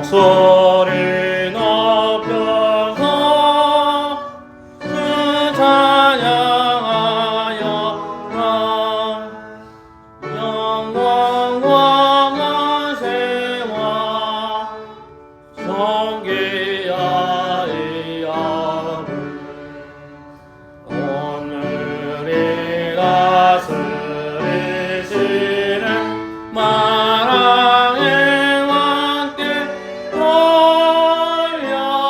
목소리 높여서 그 찬양하여라. 영광과 만세와 존귀하리라. 오늘이 다스리시는 만왕의 왕께 돌려라.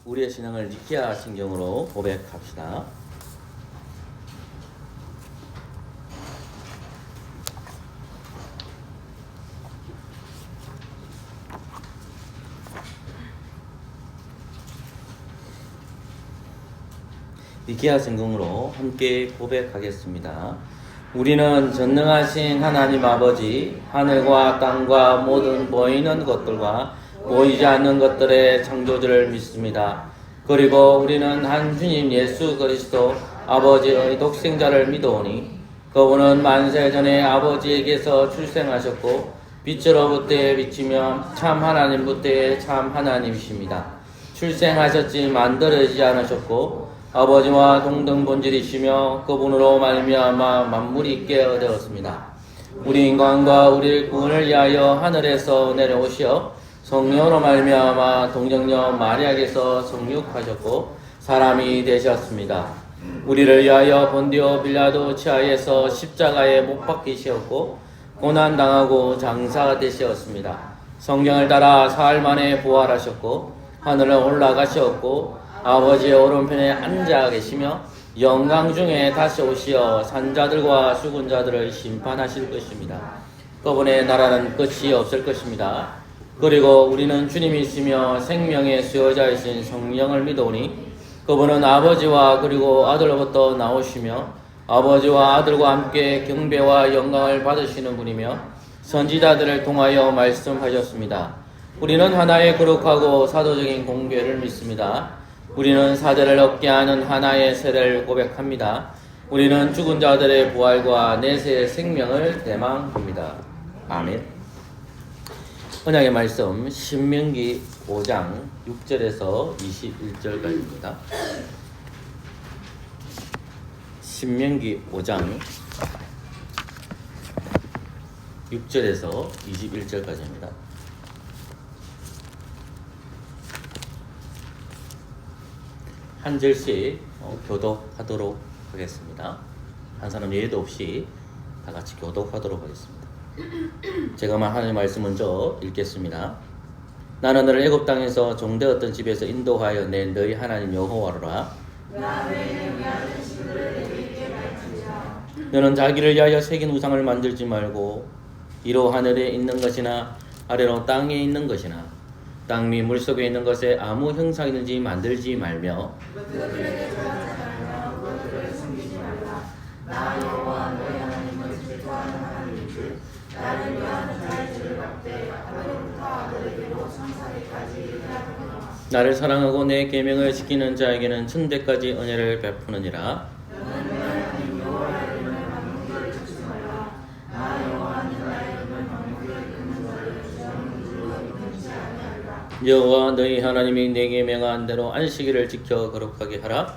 우리의 신앙을 니케아 신경으로 고백합시다. 니케아 성경으로 함께 고백하겠습니다. 우리는 전능하신 하나님 아버지, 하늘과 땅과 모든 보이는 것들과 보이지 않는 것들의 창조주를 믿습니다. 그리고 우리는 한 주님 예수 그리스도 아버지의 독생자를 믿어오니 그분은 만세 전에 아버지에게서 출생하셨고 빛으로부터의 빛이며 참 하나님부터의 참 하나님이십니다. 출생하셨지 만들어지지 않으셨고 아버지와 동등 본질이시며 그분으로 말미암아 만물이 있게 되었습니다. 우리 인간과 우리를 구원을 위하여 하늘에서 내려오시어 성령으로 말미암아 동정녀 마리아에게서 성육하셨고 사람이 되셨습니다. 우리를 위하여 본디오 빌라도 치하에서 십자가에 못 박히셨고 고난당하고 장사가 되셨습니다. 성경을 따라 사흘 만에 부활하셨고 하늘에 올라가셨고 아버지의 오른편에 앉아 계시며 영광 중에 다시 오시어 산자들과 죽은 자들을 심판하실 것입니다. 그분의 나라는 끝이 없을 것입니다. 그리고 우리는 주님이시며 생명의 수요자이신 성령을 믿오니 그분은 아버지와 그리고 아들로부터 나오시며 아버지와 아들과 함께 경배와 영광을 받으시는 분이며 선지자들을 통하여 말씀하셨습니다. 우리는 하나의 거룩하고 사도적인 공교회를 믿습니다. 우리는 사대를 얻게 하는 하나의 세례를 고백합니다. 우리는 죽은 자들의 부활과 내세의 생명을 대망합니다. 아멘. 언약의 말씀 신명기 5장 6절에서 21절까지입니다. 신명기 5장 6절에서 21절까지입니다. 한 절씩 교독하도록 하겠습니다. 한 사람 예외도 없이 다 같이 교독하도록 하겠습니다. 제가 하나님의 말씀 먼저 읽겠습니다. 나는 너를 애굽 땅에서 종되었던 집에서 인도하여 낸 너희 하나님 여호와로라. 너는 자기를 위하여 새긴 우상을 만들지 말고 이로 하늘에 있는 것이나 아래로 땅에 있는 것이나 땅 위 물속에 있는 것에 아무 형상이든지 만들지 말며 나를 사랑하고 내 계명을 지키는 자에게는 천대까지 은혜를 베푸느니라. 여호와 너희 하나님이 내게 명한 대로 안식일을 지켜 거룩하게 하라.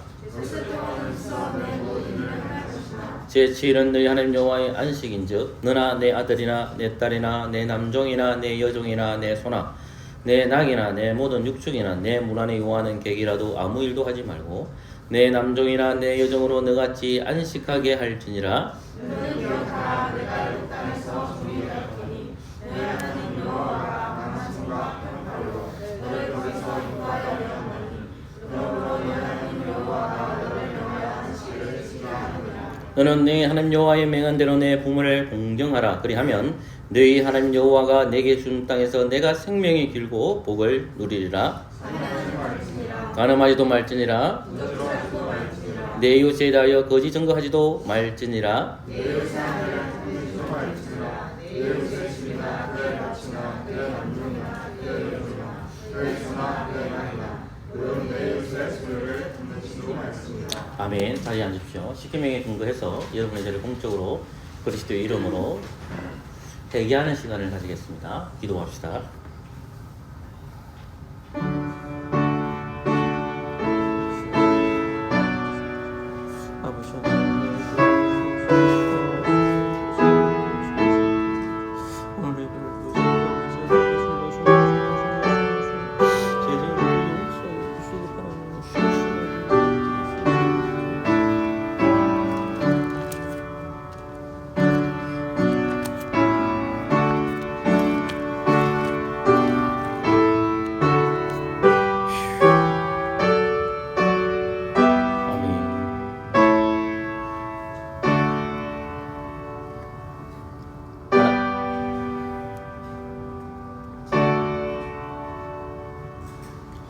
제7일은 너희 하나님 여호와의 안식인즉 너나 내 아들이나 내 딸이나 내 남종이나 내 여종이나 내 소나 내 낙이나 내 모든 육축이나 내 문 안에 요하는 객이라도 아무 일도 하지 말고 내 남종이나 내 여종으로 너같이 안식하게 할지니라. 너는 네 하나님 여호와의 명한 대로 내 부모를 공경하라. 그리하면 너희 하나님 여호와가 내게 준 땅에서 내가 생명이 길고 복을 누리리라. 가늠하지도 말지니라. 내 이웃에 대하여 거짓 증거하지도 말지니라. 아멘. 자리에 앉으십시오. 십계명에 근거해서 여러분의 죄를 공적으로 그리스도의 이름으로 회개하는 시간을 가지겠습니다. 기도합시다.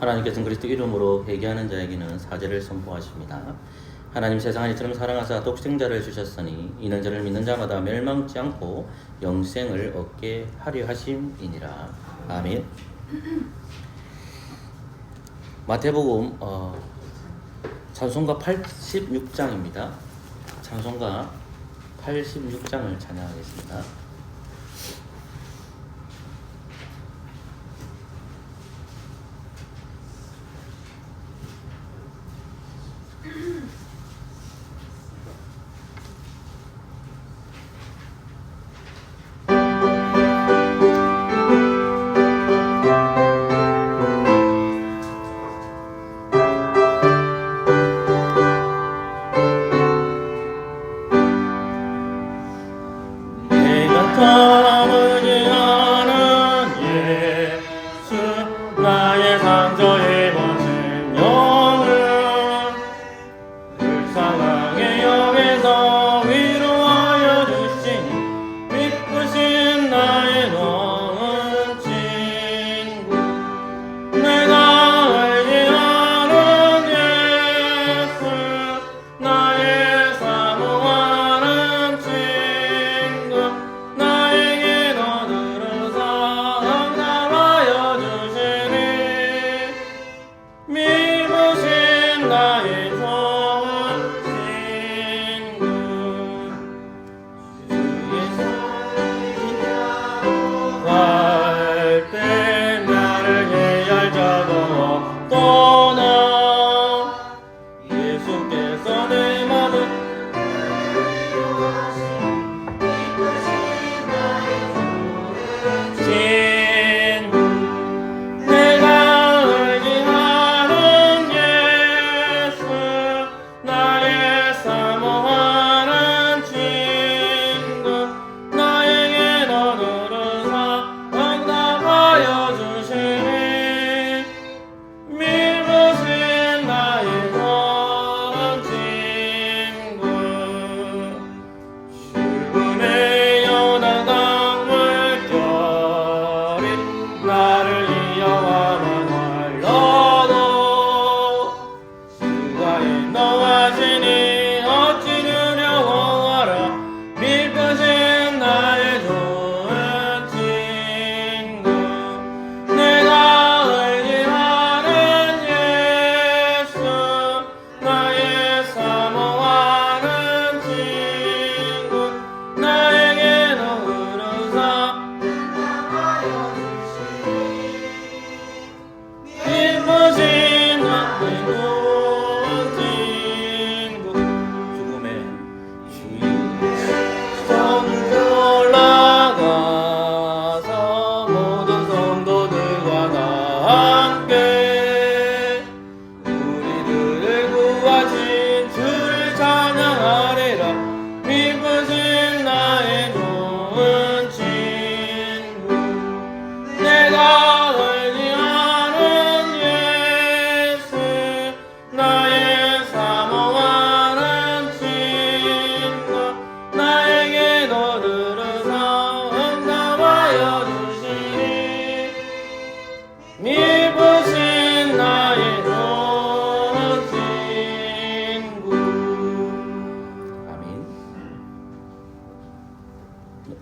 하나님께서는 그리스도 이름으로 회개하는 자에게는 사죄를 선포하십니다. 하나님 세상을 이처럼 사랑하사 독생자를 주셨으니 이는 저를 믿는 자마다 멸망치 않고 영생을 얻게 하려 하심이니라. 아멘. 마태복음 찬송가 86장입니다. 찬송가 86장을 찬양하겠습니다.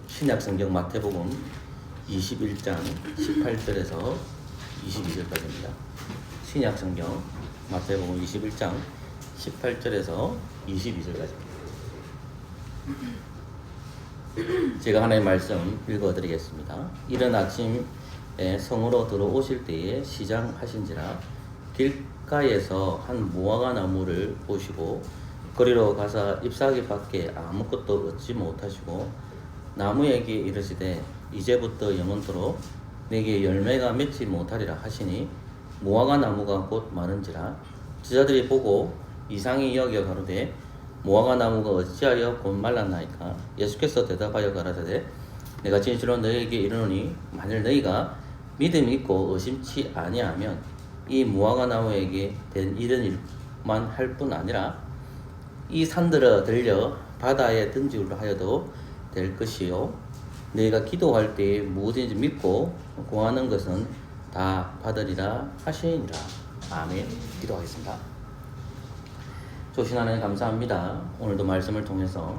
신약성경 마태복음 21장 18절에서 22절까지입니다. 신약성경 마태복음 21장 18절에서 22절까지입니다. 제가 하나의 말씀 읽어드리겠습니다. 이른 아침에 성으로 들어오실 때에 시장하신지라 길가에서 한 무화과 나무를 보시고 거리로 가사 잎사귀 밖에 아무것도 얻지 못하시고 나무에게 이르시되 이제부터 영원토록 내게 열매가 맺지 못하리라 하시니 무화과 나무가 곧 마른지라 제자들이 보고 이상히 여겨 가로되 무화과 나무가 어찌하여 곧 말랐나이까? 예수께서 대답하여 가라사대 내가 진실로 너희에게 이르노니 만일 너희가 믿음이 있고 의심치 아니하면 이 무화과 나무에게 된 이런 일만 할 뿐 아니라 이 산들어 들려 바다에 던지우려 하여도 될 것이요 너희가 기도할 때에 무엇인지 믿고 구하는 것은 다 받으리라 하시니라. 아멘. 기도하겠습니다. 조신 하나님 감사합니다. 오늘도 말씀을 통해서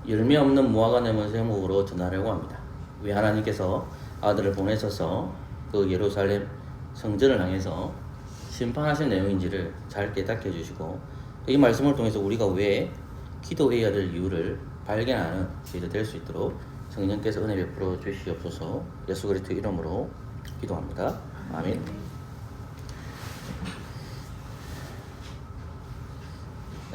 열매 없는 무화과 나무 제목으로 전하려고 합니다. 왜 하나님께서 아들을 보내셔서 그 예루살렘 성전을 향해서 심판하신 내용인지를 잘 깨닫게 해주시고 이 말씀을 통해서 우리가 왜 기도해야 될 이유를 발견하는 저희가 될 수 있도록 성령께서 은혜 베풀어 주시옵소서. 예수 그리스도 이름으로 기도합니다. 아멘.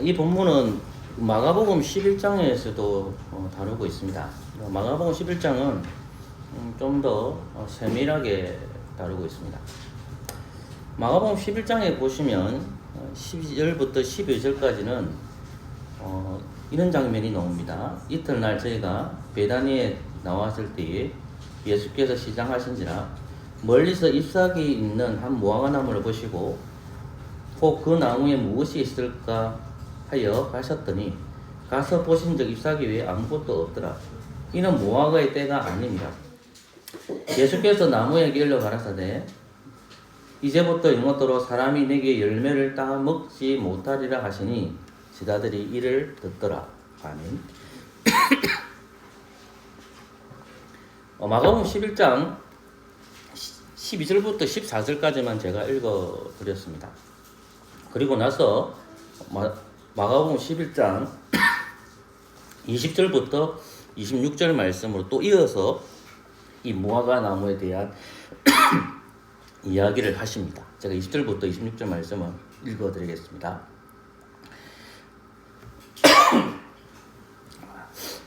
이 본문은 마가복음 11장에서도 다루고 있습니다. 마가복음 11장은 좀 더 세밀하게 다루고 있습니다. 마가복음 11장에 보시면 12절부터 12절까지는 이런 장면이 나옵니다. 이튿날 저희가 베다니에 나왔을 때에 예수께서 시장하신지라 멀리서 잎사귀 있는 한 무화과 나무를 보시고 혹 그 나무에 무엇이 있을까 하여 가셨더니 가서 보신즉 잎사귀 외에 아무것도 없더라. 이는 무화과의 때가 아니니라. 예수께서 나무에게 일러 가라사대 이제부터 영원토록 사람이 내게 열매를 따 먹지 못하리라 하시니 제자들이 이를 듣더라. 아멘. 마가복음 11장 12절부터 14절까지만 제가 읽어드렸습니다. 그리고 나서 마가복음 11장 20절부터 26절 말씀으로 또 이어서 이 무화과 나무에 대한 이야기를 하십니다. 제가 20절부터 26절 말씀을 읽어드리겠습니다.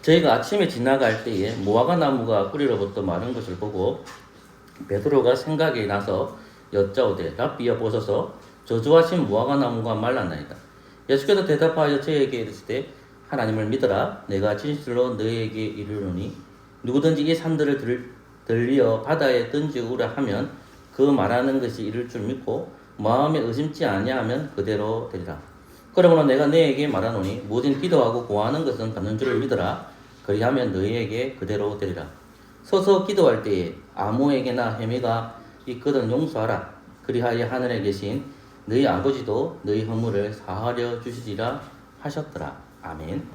저희가 아침에 지나갈 때에 무화과 나무가 뿌리로부터 마른 것을 보고 베드로가 생각이 나서 여짜오되 랍비여 보소서 저주하신 무화과 나무가 말랐나이다. 예수께서 대답하여 저에게 이르시되 하나님을 믿어라. 내가 진실로 너희에게 이르노니 누구든지 이 산들을 들려 바다에 던지우라 하면 그 말하는 것이 이룰 줄 믿고 마음에 의심치 아니하면 그대로 되리라. 그러므로 내가 너희에게 말하노니 모든 기도하고 구하는 것은 받는 줄을 믿어라. 그리하면 너희에게 그대로 되리라. 서서 기도할 때에 아무에게나 헤매가 있거든 용서하라. 그리하여 하늘에 계신 너희 아버지도 너희 허물을 사하려 주시리라 하셨더라. 아멘.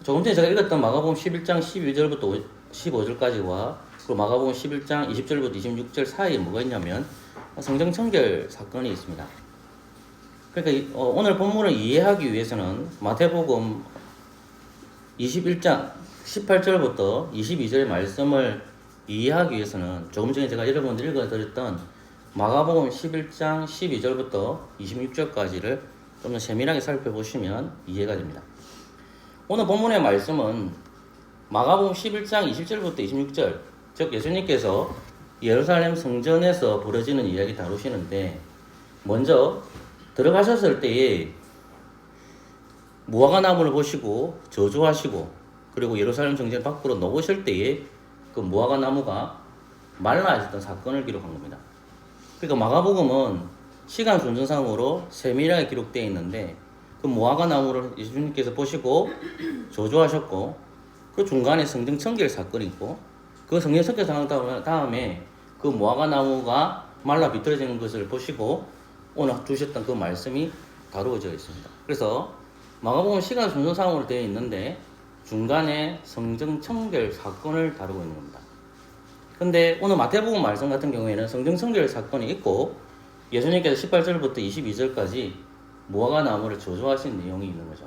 조금 전에 제가 읽었던 마가복음 11장 12절부터 15절까지와 그리고 마가복음 11장 20절부터 26절 사이에 뭐가 있냐면 성전 청결 사건이 있습니다. 그러니까 오늘 본문을 이해하기 위해서는 마태복음 21장 18절부터 22절의 말씀을 이해하기 위해서는 조금 전에 제가 여러분들 읽어드렸던 마가복음 11장 12절부터 26절까지를 좀 더 세밀하게 살펴보시면 이해가 됩니다. 오늘 본문의 말씀은 마가복음 11장 20절부터 26절, 즉 예수님께서 예루살렘 성전에서 벌어지는 이야기 다루시는데 먼저 들어가셨을 때에 무화과 나무를 보시고 저주하시고 그리고 예루살렘 성전 밖으로 나오실 때에 그 무화과 나무가 말라 있었던 사건을 기록한 겁니다. 그러니까 마가복음은 시간 순서상으로 세밀하게 기록되어 있는데 그 무화과 나무를 예수님께서 보시고 저주하셨고 그 중간에 성전 청결 사건이 있고 그 성전 청결 사건 다음에 그 무화과 나무가 말라 비틀어지는 것을 보시고 오늘 주셨던 그 말씀이 다루어져 있습니다. 그래서 마가복음 시간 순서상으로 되어 있는데 중간에 성전 청결 사건을 다루고 있는 겁니다. 근데 오늘 마태복음 말씀 같은 경우에는 성전 청결 사건이 있고 예수님께서 18절부터 22절까지 무화과 나무를 저주하신 내용이 있는 거죠.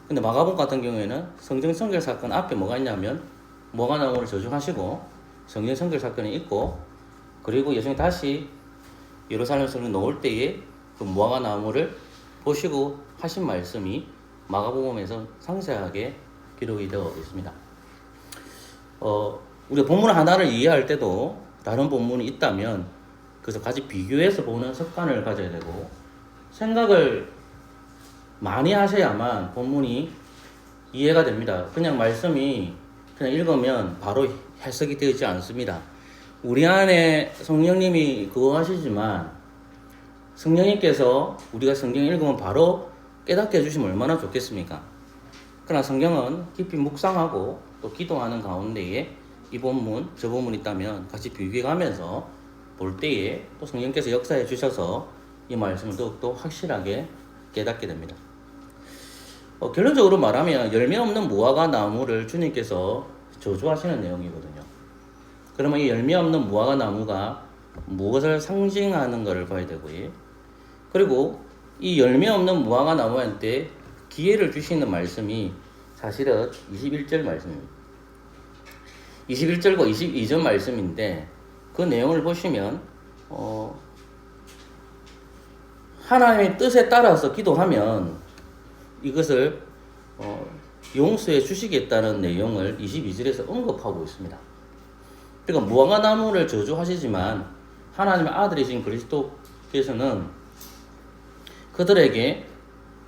근데 마가복음 같은 경우에는 성전 성결 사건 앞에 뭐가 있냐면 무화과 나무를 저주하시고 성전 성결 사건이 있고, 그리고 예수님이 다시 예루살렘 성을 놓을 때에 그 무화과 나무를 보시고 하신 말씀이 마가복음에서 상세하게 기록이 되어 있습니다. 우리가 본문 하나를 이해할 때도 다른 본문이 있다면 그래서 같이 비교해서 보는 습관을 가져야 되고, 생각을 많이 하셔야만 본문이 이해가 됩니다. 그냥 말씀이 그냥 읽으면 바로 해석이 되지 않습니다. 우리 안에 성령님이 그거 하시지만 성령님께서 우리가 성경 읽으면 바로 깨닫게 해주시면 얼마나 좋겠습니까? 그러나 성경은 깊이 묵상하고 또 기도하는 가운데에 이 본문, 저 본문 있다면 같이 비교해가면서 볼 때에 또 성령께서 역사해 주셔서 이 말씀을 더욱더 확실하게 깨닫게 됩니다. 결론적으로 말하면 열매 없는 무화과 나무를 주님께서 저주하시는 내용이거든요. 그러면 이 열매 없는 무화과 나무가 무엇을 상징하는 것을 봐야 되고요. 그리고 이 열매 없는 무화과 나무한테 기회를 주시는 말씀이 사실은 21절 말씀입니다. 21절과 22절 말씀인데 그 내용을 보시면 하나님의 뜻에 따라서 기도하면 이것을 용서해 주시겠다는 내용을 22절에서 언급하고 있습니다. 그러니까 무화과 나무를 저주하시지만 하나님의 아들이신 그리스도께서는 그들에게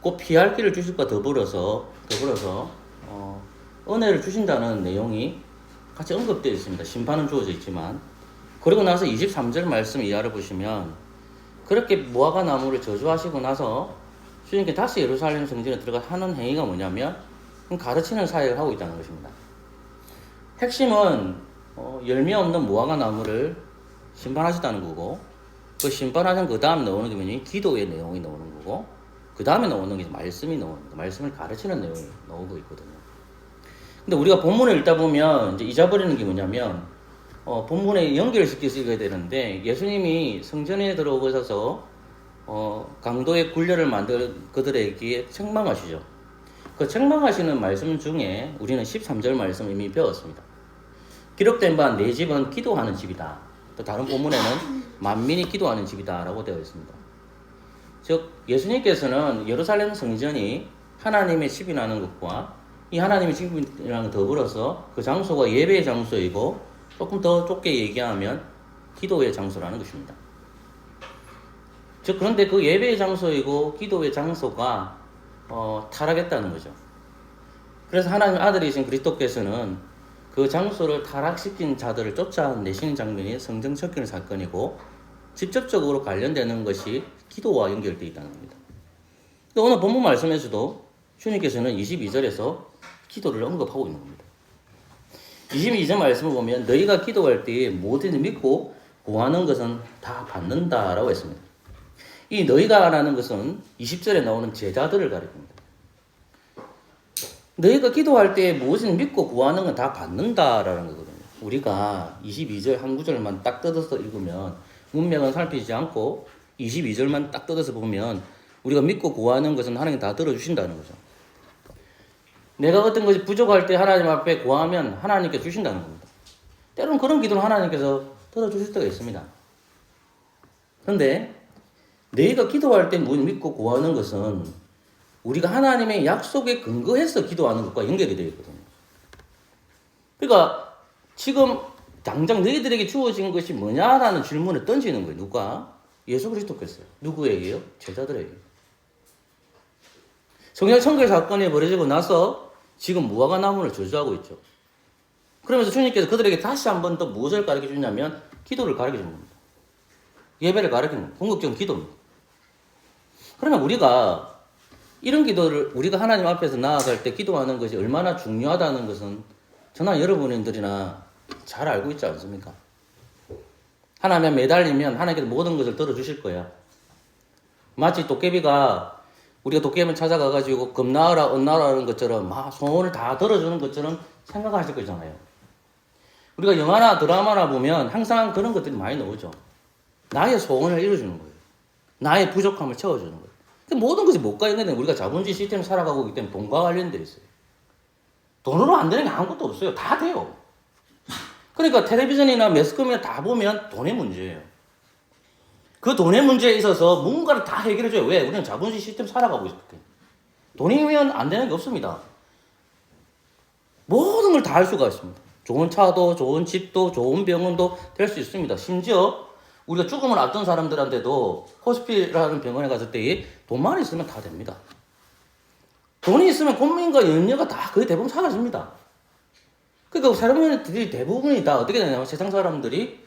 꼭 피할 길을 주실 것과 더불어서 은혜를 주신다는 내용이 같이 언급되어 있습니다. 심판은 주어져 있지만. 그리고 나서 23절 말씀 이하를 보시면 그렇게 무화과 나무를 저주하시고 나서 주님께 다시 예루살렘 성전에 들어가 하는 행위가 뭐냐면 가르치는 사역을 하고 있다는 것입니다. 핵심은 열매 없는 무화과 나무를 심판하시다는 거고, 그 심판하신 그 다음 나오는 게 뭐냐면 기도의 내용이 나오는 거고, 그 다음에 나오는 게 말씀이 나오는 거예요. 말씀을 가르치는 내용이 나오고 있거든요. 근데 우리가 본문을 읽다 보면 이제 잊어버리는 게 뭐냐면 본문에 연결시켜서 읽어야 되는데, 예수님이 성전에 들어오셔서 강도의 굴려를 만들 그들에게 책망하시죠. 그 책망하시는 말씀 중에 우리는 13절 말씀 이미 배웠습니다. 기록된 바 내 집은 기도하는 집이다. 또 다른 본문에는 만민이 기도하는 집이다 라고 되어 있습니다. 즉 예수님께서는 예루살렘 성전이 하나님의 집이라는 것과 이 하나님의 집이랑 더불어서 그 장소가 예배의 장소이고, 조금 더 좁게 얘기하면 기도의 장소라는 것입니다. 즉 그런데 그 예배의 장소이고 기도의 장소가 타락했다는 거죠. 그래서 하나님의 아들이신 그리스도께서는 그 장소를 타락시킨 자들을 쫓아내시는 장면이 성전 척결 사건이고, 직접적으로 관련되는 것이 기도와 연결되어 있다는 겁니다. 오늘 본문 말씀에서도 주님께서는 22절에서 기도를 언급하고 있는 겁니다. 22절 말씀을 보면 너희가 기도할 때에 모든 믿고 구하는 것은 다 받는다라고 했습니다. 이 너희가 라는 것은 20절에 나오는 제자들을 가리킵니다. 너희가 기도할 때 무엇을 믿고 구하는 건 다 받는다라는 거거든요. 우리가 22절 한 구절만 딱 뜯어서 읽으면 문맥은 살피지 않고 22절만 딱 뜯어서 보면 우리가 믿고 구하는 것은 하나님 다 들어주신다는 거죠. 내가 어떤 것이 부족할 때 하나님 앞에 구하면 하나님께 주신다는 겁니다. 때로는 그런 기도를 하나님께서 들어주실 때가 있습니다. 그런데 너희가 기도할 때 믿고 구하는 것은 우리가 하나님의 약속에 근거해서 기도하는 것과 연결이 되어 있거든요. 그러니까 지금 당장 너희들에게 주어진 것이 뭐냐라는 질문을 던지는 거예요. 누가? 예수 그리스도께서요. 누구에게요? 제자들에게. 성령 청결 사건이 벌어지고 나서 지금 무화과 나무를 저주하고 있죠. 그러면서 주님께서 그들에게 다시 한 번 더 무엇을 가르쳐 주냐면 기도를 가르쳐 줍니다. 예배를 가르치는 겁니다. 궁극적인 기도입니다. 그러면 우리가 이런 기도를 우리가 하나님 앞에서 나아갈 때 기도하는 것이 얼마나 중요하다는 것은 저나 여러분들이나 잘 알고 있지 않습니까? 하나님에 매달리면 하나님께서 모든 것을 들어주실 거야. 마치 도깨비가 우리가 도깨비를 찾아가가지고 겁나으라 언나라는 것처럼 막 소원을 다 들어주는 것처럼 생각하실 거잖아요. 우리가 영화나 드라마나 보면 항상 그런 것들이 많이 나오죠. 나의 소원을 이루어주는 거예요. 나의 부족함을 채워주는 거예요. 모든 것이 뭐가 있는데 우리가 자본주의 시스템을 살아가고 있기 때문에 돈과 관련되어 있어요. 돈으로 안 되는 게 아무것도 없어요. 다 돼요. 그러니까 텔레비전이나 매스컴이나 다 보면 돈의 문제예요. 그 돈의 문제에 있어서 뭔가를 다 해결해줘요. 왜? 우리는 자본주의 시스템 살아가고 있기 때문에. 돈이면 안 되는 게 없습니다. 모든 걸 다 할 수가 있습니다. 좋은 차도, 좋은 집도, 좋은 병원도 될 수 있습니다. 심지어 우리가 죽음을 앞둔 사람들한테도 호스피라는 병원에 갔을 때 돈만 있으면 다 됩니다. 돈이 있으면 고민과 염려가 다 거의 대부분 사라집니다. 그러니까 사람들이 대부분이 다 어떻게 되냐면 세상 사람들이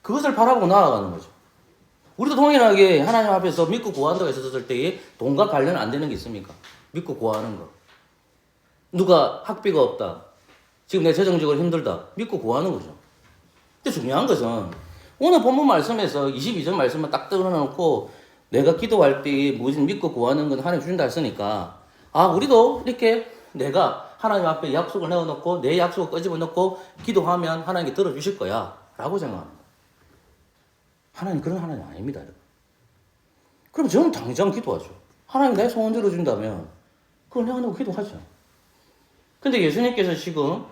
그것을 바라보고 나아가는 거죠. 우리도 동일하게 하나님 앞에서 믿고 구한다고 했었을 때에 돈과 관련 안 되는 게 있습니까? 믿고 구하는 거. 누가 학비가 없다. 지금 내 재정적으로 힘들다. 믿고 구하는 거죠. 근데 중요한 것은 오늘 본문 말씀에서 22절 말씀만 딱 뜯어놓고 내가 기도할 때 무엇을 믿고 구하는 건 하나님 주신다 했으니까 우리도 이렇게 내가 하나님 앞에 약속을 내어놓고 내 약속을 끄집어 놓고 기도하면 하나님께 들어주실 거야 라고 생각합니다. 하나님 그런 하나님 아닙니다. 그럼 저는 당장 기도하죠. 하나님 내 소원 들어준다면 그걸 내가 기도하죠. 근데 예수님께서 지금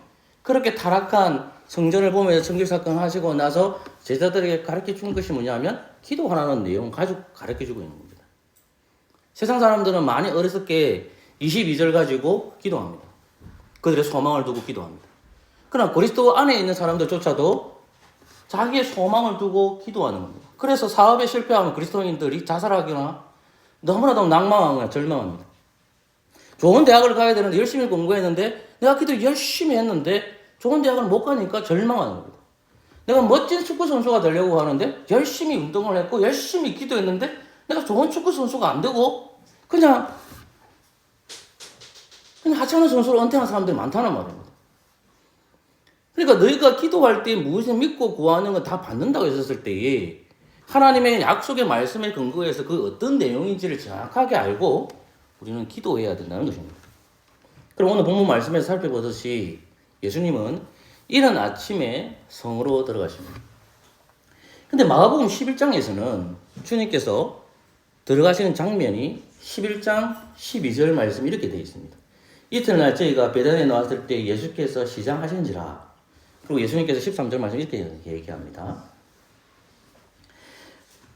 그렇게 타락한 성전을 보면서 청길 사건 하시고 나서 제자들에게 가르쳐 준 것이 뭐냐면 기도하라는 내용을 가지고 가르쳐 주고 있는 겁니다. 세상 사람들은 많이 어리석게 22절 가지고 기도합니다. 그들의 소망을 두고 기도합니다. 그러나 그리스도 안에 있는 사람들조차도 자기의 소망을 두고 기도하는 겁니다. 그래서 사업에 실패하면 그리스도인들이 자살하거나 너무나도 낭망하거나 절망합니다. 좋은 대학을 가야 되는데 열심히 공부했는데 내가 기도 열심히 했는데 좋은 대학을 못 가니까 절망하는 겁니다. 내가 멋진 축구 선수가 되려고 하는데 열심히 운동을 했고 열심히 기도했는데 내가 좋은 축구 선수가 안 되고 그냥 하찮은 선수로 은퇴한 사람들이 많다는 말입니다. 그러니까 너희가 기도할 때 무엇을 믿고 구하는 건 다 받는다고 했었을 때에 하나님의 약속의 말씀에 근거해서 그 어떤 내용인지를 정확하게 알고 우리는 기도해야 된다는 것입니다. 그럼 오늘 본문 말씀에서 살펴보듯이 예수님은 이른 아침에 성으로 들어가십니다. 근데 마가복음 11장에서는 주님께서 들어가시는 장면이 11장 12절 말씀 이렇게 되어 있습니다. 이튿날 저희가 베단에 나왔을 때 예수께서 시장하신지라. 그리고 예수님께서 13절 말씀 이렇게 얘기합니다.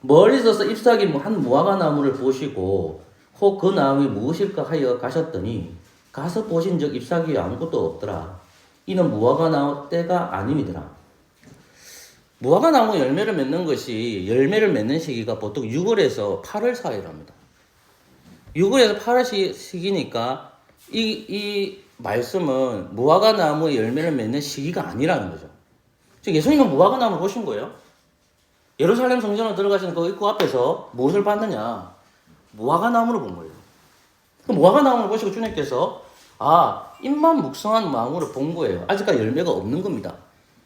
멀리서서 잎사귀 한 무화과 나무를 보시고 혹 그 나무이 무엇일까 하여 가셨더니 가서 보신 적 잎사귀에 아무것도 없더라. 이는 무화과 나무 때가 아님이더라. 무화과 나무 열매를 맺는 것이 열매를 맺는 시기가 보통 6월에서 8월 사이랍니다. 6월에서 8월 시기니까 이 말씀은 무화과 나무의 열매를 맺는 시기가 아니라는 거죠. 즉 예수님은 무화과 나무를 보신 거예요. 예루살렘 성전으로 들어가시는 그 입구 앞에서 무엇을 봤느냐? 무화과 나무를 본 거예요. 그 무화과 나무를 보시고 주님께서 잎만 묵성한 나무를 본 거예요. 아직까지 열매가 없는 겁니다.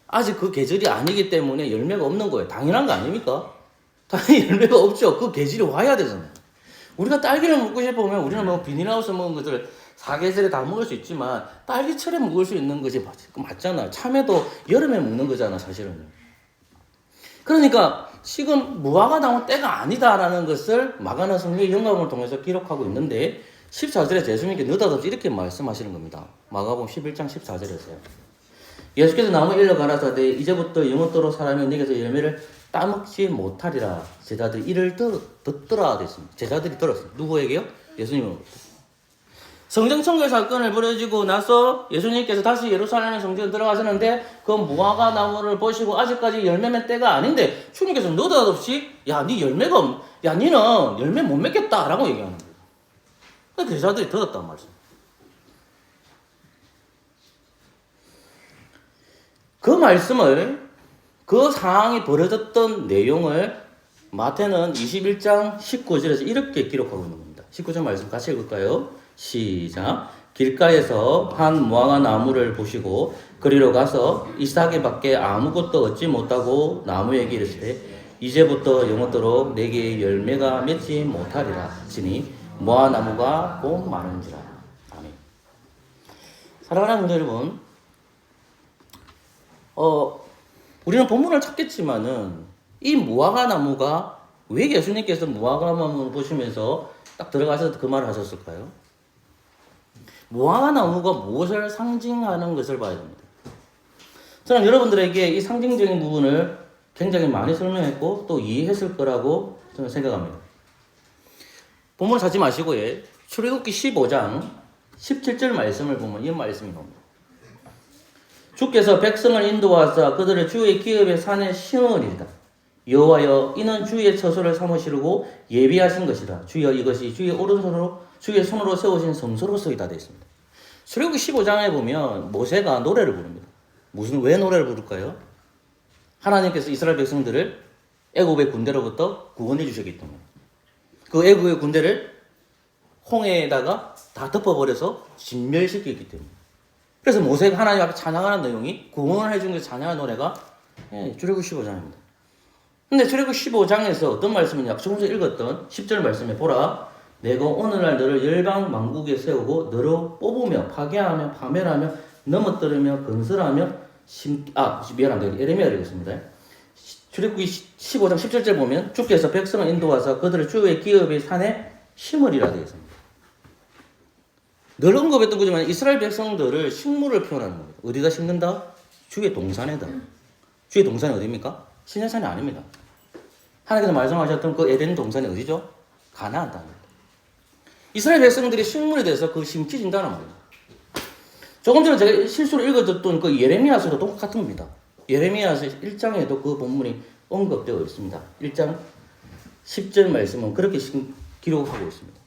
아직 그 계절이 아니기 때문에 열매가 없는 거예요. 당연한 거 아닙니까? 당연히 열매가 없죠. 그 계절이 와야 되잖아요. 우리가 딸기를 먹고 싶으면 우리는 뭐 비닐하우스 먹은 것을 사계절에 다 먹을 수 있지만 딸기철에 먹을 수 있는 것이 맞잖아. 참외도 여름에 먹는 거잖아, 사실은. 그러니까 지금 무화과 나무 때가 아니다라는 것을 마가는 성경의 영감을 통해서 기록하고 있는데 14절에 예수님께 느닷없이 이렇게 말씀하시는 겁니다. 마가복음 11장 14절에서요. 예수께서 나무 일러 가라사대 이제부터 영원토록 사람이 네게서 열매를 따먹지 못하리라. 제자들이 이를 듣더라 됐습니다. 제자들이 들었습니다. 누구에게요? 예수님으로부터. 성전 청결 사건을 벌어지고 나서 예수님께서 다시 예루살렘 성전에 들어가시는데 그 무화과 나무를 보시고 아직까지 열매 맺 때가 아닌데 주님께서 느닷없이 네 열매가 니는 열매 못 맺겠다 라고 얘기하는 거예요. 그 제자들이 들었단 말이죠. 그 말씀을 그 상황이 벌어졌던 내용을 마태는 21장 19절에서 이렇게 기록하고 있는 겁니다. 19절 말씀 같이 읽을까요? 시작. 길가에서 한 무화과 나무를 보시고 그리로 가서 잎사귀밖에 아무것도 얻지 못하고 나무에게 이르시되 이제부터 영원토록 내게 열매가 맺지 못하리라 하시니 무화과나무가 곧 마른지라. 아멘. 사랑하는 분들 여러분, 우리는 본문을 찾겠지만은 이 무화과 나무가 왜 예수님께서 무화과 나무를 보시면서 딱 들어가서 그 말을 하셨을까요? 무화과 나무가 무엇을 상징하는 것을 봐야 됩니다. 저는 여러분들에게 이 상징적인 부분을 굉장히 많이 설명했고 또 이해했을 거라고 저는 생각합니다. 본문을 찾지 마시고 출애굽기 15장 17절 말씀을 보면 이 말씀이 나옵니다. 주께서 백성을 인도하사 그들을 주의 기업의 산에 심으리이다. 여호와여 이는 주의 처소를 삼으시려고 예비하신 것이다. 주여 이것이 주의 오른손으로 주의 손으로 세우신 성소로서이다 되어 있습니다. 출애굽기 15장에 보면 모세가 노래를 부릅니다. 왜 노래를 부를까요? 하나님께서 이스라엘 백성들을 애굽의 군대로부터 구원해 주셨기 때문에 그 애굽의 군대를 홍해에다가 다 덮어버려서 진멸시켰기 때문에 그래서 모세가 하나님 앞에 찬양하는 내용이 구원을 해준 그 찬양의 노래가 출애굽기 15장입니다. 근데 출애굽기 15장에서 어떤 말씀이냐? 조금 전에 읽었던 10절 말씀에 보라 내가 오늘날 너를 열방 만국에 세우고 너로 뽑으며 파괴하며 파멸하며 넘어뜨리며 건설하며 미안합니다. 예레미야 읽겠습니다. 출애굽기 15장 17절 보면 주께서 백성을 인도하사 그들을 주의 기업의 산에 심으리라 되어 있습니다. 늘 언급했던 거지만 이스라엘 백성들을 식물을 표현하는 겁니다. 어디다 심는다? 주의 동산에다. 주의 동산이 어디입니까? 시내산이 아닙니다. 하나님께서 말씀하셨던 그 에덴 동산이 어디죠? 가나안 땅입니다. 이스라엘 백성들이 식물에 대해서 그 심기진다는 말입니다. 조금 전에 제가 실수로 읽어줬던 그 예레미야서도 똑같은 겁니다. 예레미야서 1장에도 그 본문이 언급되어 있습니다. 1장 10절 말씀은 그렇게 기록하고 있습니다.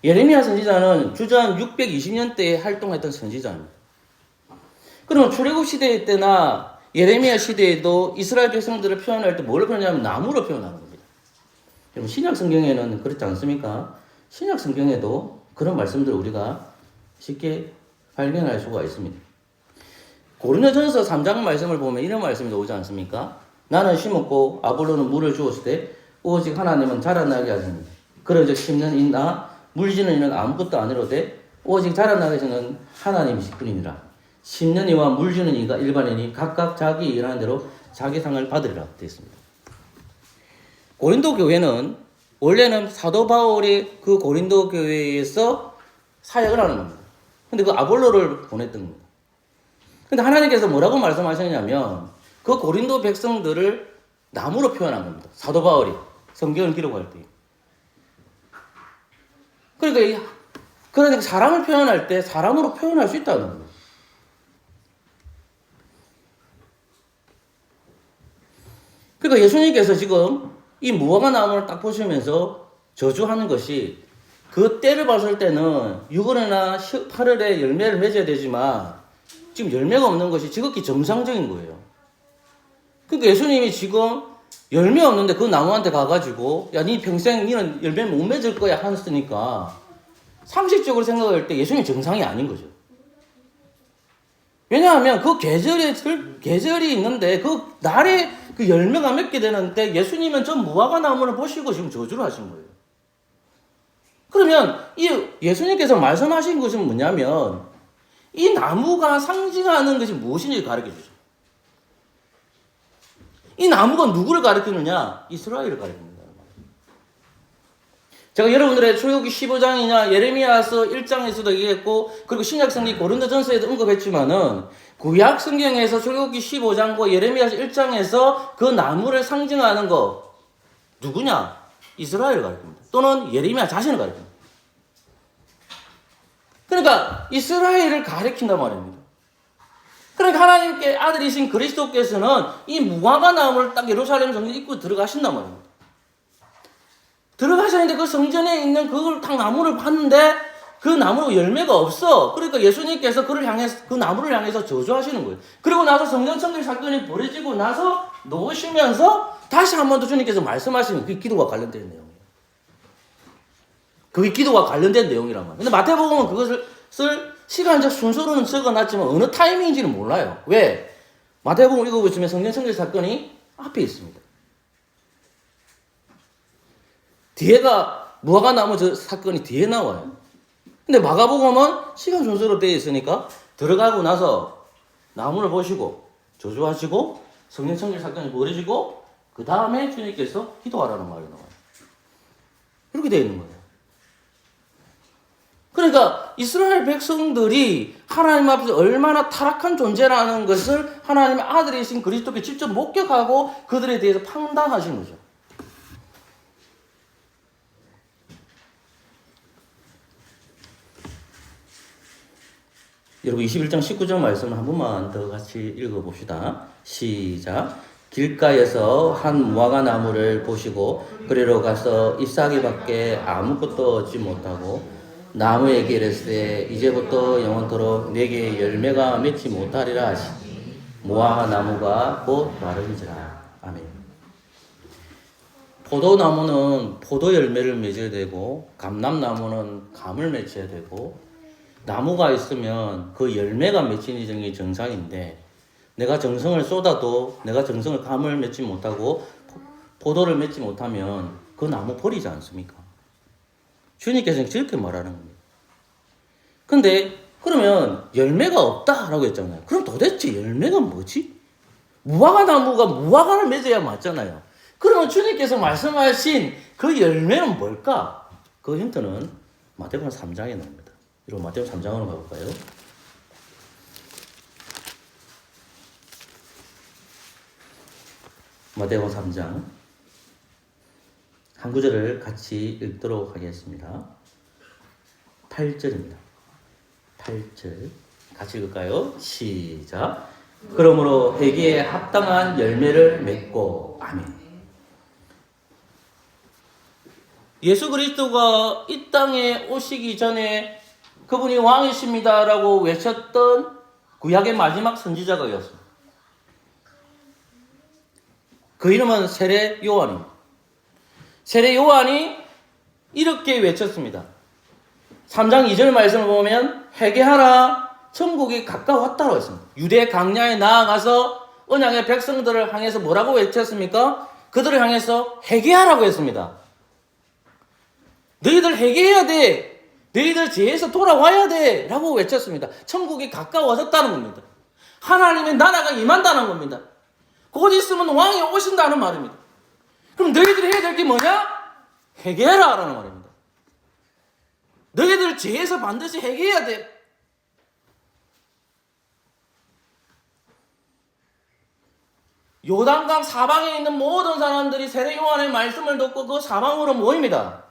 예레미야 선지자는 주전 620년대에 활동했던 선지자입니다. 그러면 출애굽 시대 때나 예레미야 시대에도 이스라엘 백성들을 표현할 때 뭘 표현하냐면 나무로 표현하는 겁니다. 여러분 신약 성경에는 그렇지 않습니까? 신약 성경에도 그런 말씀들을 우리가 쉽게 발견할 수가 있습니다. 고린도전서 3장 말씀을 보면 이런 말씀이 나오지 않습니까? 나는 심었고 아볼로는 물을 주었을 때 오직 하나님은 자라나게 하시니 그러즉 심는 이나 물지는 이는 아무것도 아니로되 오직 자라나게 하시는 하나님이시 뿐이니라. 심는 이와 물지는 이가 일반인이 각각 자기 일하는 대로 자기 상을 받으리라 되어 있습니다. 고린도 교회는 원래는 사도 바울이 그 고린도 교회에서 사역을 하는 겁니다. 근데 그 아볼로를 보냈던 겁니다. 근데 하나님께서 뭐라고 말씀하셨냐면 그 고린도 백성들을 나무로 표현한 겁니다. 사도 바울이 성경을 기록할 때. 그러니까 사람을 표현할 때 사람으로 표현할 수 있다는 겁니다. 그러니까 예수님께서 지금 이 무화과 나무를 딱 보시면서 저주하는 것이 그 때를 봤을 때는 6월이나 8월에 열매를 맺어야 되지만 지금 열매가 없는 것이 지극히 정상적인 거예요. 그러니까 예수님이 지금 열매 없는데 그 나무한테 가가지고 야, 니 평생 니는 열매 못 맺을 거야 하셨으니까 상식적으로 생각할 때 예수님이 정상이 아닌 거죠. 왜냐하면 그 계절이 있는데 그 날에 그 열매가 맺게 되는데 예수님은 저 무화과 나무를 보시고 지금 저주를 하신 거예요. 그러면 이 예수님께서 말씀하신 것은 뭐냐면 이 나무가 상징하는 것이 무엇인지 가르쳐 주죠. 이 나무가 누구를 가리키느냐? 이스라엘을 가리킵니다. 제가 여러분들의 출애굽기 15장이냐 예레미야서 1장에서도 얘기했고 그리고 신약성경 고린도전서에도 언급했지만은 구약 성경에서 출애굽기 15장과 예레미야서 1장에서 그 나무를 상징하는 거 누구냐? 이스라엘을 가리킵니다. 또는 예레미야 자신을 가리킵니다. 그러니까 이스라엘을 가리킨단 말입니다. 그러니까 하나님께 아들이신 그리스도께서는 이 무화과 나무를 딱 예루살렘 성전 입구 들어가신단 말입니다. 들어가셨는데 그 성전에 있는 그걸 딱 나무를 봤는데 그 나무로 열매가 없어. 그러니까 예수님께서 그 나무를 향해서 저주하시는 거예요. 그리고 나서 성전 청결 사건이 벌어지고 나서 놓으시면서 다시 한 번 더 주님께서 말씀하시는 그게 기도와 관련된 내용이에요. 그게 기도와 관련된 내용이란 말이에요. 근데 마태복음은 그것을 시간적 순서로는 적어놨지만 어느 타이밍인지는 몰라요. 왜? 마태복음 읽어보시면 성전 청결 사건이 앞에 있습니다. 뒤에가 무화과 나무 저 사건이 뒤에 나와요. 근데 마가복음은 시간 순서로 되어 있으니까 들어가고 나서 나무를 보시고 저주하시고 성령 청결 사건이 벌어지고 그 다음에 주님께서 기도하라는 말이 나와요. 이렇게 되어 있는 거예요. 그러니까 이스라엘 백성들이 하나님 앞에서 얼마나 타락한 존재라는 것을 하나님의 아들이신 그리스도께 직접 목격하고 그들에 대해서 판단하신 거죠. 여러분 21장 19절 말씀을 한 번만 더 같이 읽어봅시다. 시작. 길가에서 한 무화과 나무를 보시고 그리로 가서 잎사귀밖에 아무것도 얻지 못하고 나무에게 이르시되 이제부터 영원토록 내게 열매가 맺지 못하리라 하시니 무화과 나무가 곧 마른지라. 아멘. 포도나무는 포도 열매를 맺어야 되고 감람나무는 감을 맺어야 되고 나무가 있으면 그 열매가 맺히는 게 정상인데 내가 정성을 쏟아도 내가 정성을 감을 맺지 못하고 포도를 맺지 못하면 그 나무 버리지 않습니까? 주님께서는 저렇게 말하는 겁니다. 근데 그러면 열매가 없다라고 했잖아요. 그럼 도대체 열매가 뭐지? 무화과 나무가 무화과를 맺어야 맞잖아요. 그러면 주님께서 말씀하신 그 열매는 뭘까? 그 힌트는 마태복음 3장에 나옵니다. 여러분 마태복음 3장으로 가볼까요? 마태복음 3장 한 구절을 같이 읽도록 하겠습니다. 8절입니다. 8절 같이 읽을까요? 시작. 그러므로 회개에 합당한 열매를 맺고. 아멘. 예수 그리스도가 이 땅에 오시기 전에 그분이 왕이십니다라고 외쳤던 구약의 마지막 선지자가였습니다. 그 이름은 세례 요한입니다. 세례 요한이 이렇게 외쳤습니다. 3장 2절 말씀을 보면 회개하라 천국이 가까웠다고 했습니다. 유대 광야에 나아가서 언약의 백성들을 향해서 뭐라고 외쳤습니까? 그들을 향해서 회개하라고 했습니다. 너희들 회개해야 돼. 너희들 죄에서 돌아와야 돼. 라고 외쳤습니다. 천국이 가까워졌다는 겁니다. 하나님의 나라가 임한다는 겁니다. 곧 있으면 왕이 오신다는 말입니다. 그럼 너희들이 해야 될 게 뭐냐? 회개해라 라는 말입니다. 너희들 죄에서 반드시 회개해야 돼. 요단강 사방에 있는 모든 사람들이 세례 요한의 말씀을 듣고 그 사방으로 모입니다.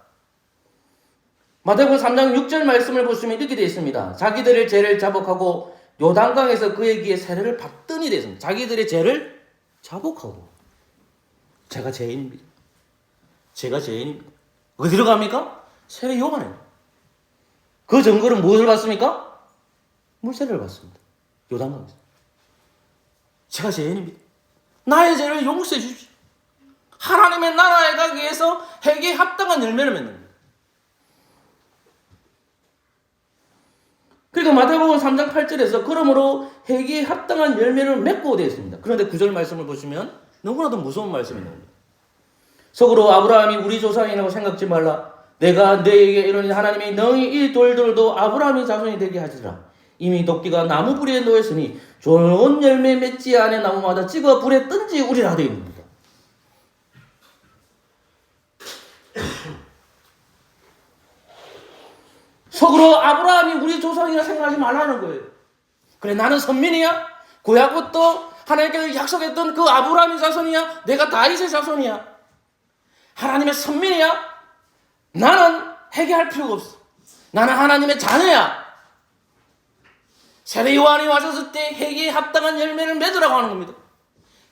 마태복음 3장 6절 말씀을 보시면 이렇게 되어 있습니다. 자기들의 죄를 자복하고 요단강에서 그에게 세례를 받더니 되어 있습니다. 자기들의 죄를 자복하고. 제가 죄인입니다. 제가 죄인입니다. 어디로 갑니까? 세례 요한에. 그 증거는 무엇을 받습니까? 물세례를 받습니다. 요단강에서. 제가 죄인입니다. 나의 죄를 용서해 주십시오. 하나님의 나라에 가기 위해서 회개에 합당한 열매를 맺는 겁니다. 그러니까 마태복음 3장 8절에서 그러므로 회개에 합당한 열매를 맺고 되어 있습니다. 그런데 9절 말씀을 보시면 너무나도 무서운 말씀이 나옵니다. 속으로 아브라함이 우리 조상이라고 생각지 말라. 내가 너에게 이르니 하나님이 너희 이 돌들도 아브라함의 자손이 되게 하시리라. 이미 도끼가 나무 뿌리에 놓였으니 좋은 열매 맺지 않은 나무마다 찍어 불에 던지우리라 되어 있습니다. 속으로 아브라함이 우리 조상이라 생각하지 말라는 거예요. 그래 나는 선민이야? 구약부터 하나님께서 약속했던 그 아브라함의 자손이야? 내가 다윗의 자손이야? 하나님의 선민이야? 나는 회개할 필요가 없어. 나는 하나님의 자녀야. 세례 요한이 와셨을 때 회개에 합당한 열매를 맺으라고 하는 겁니다.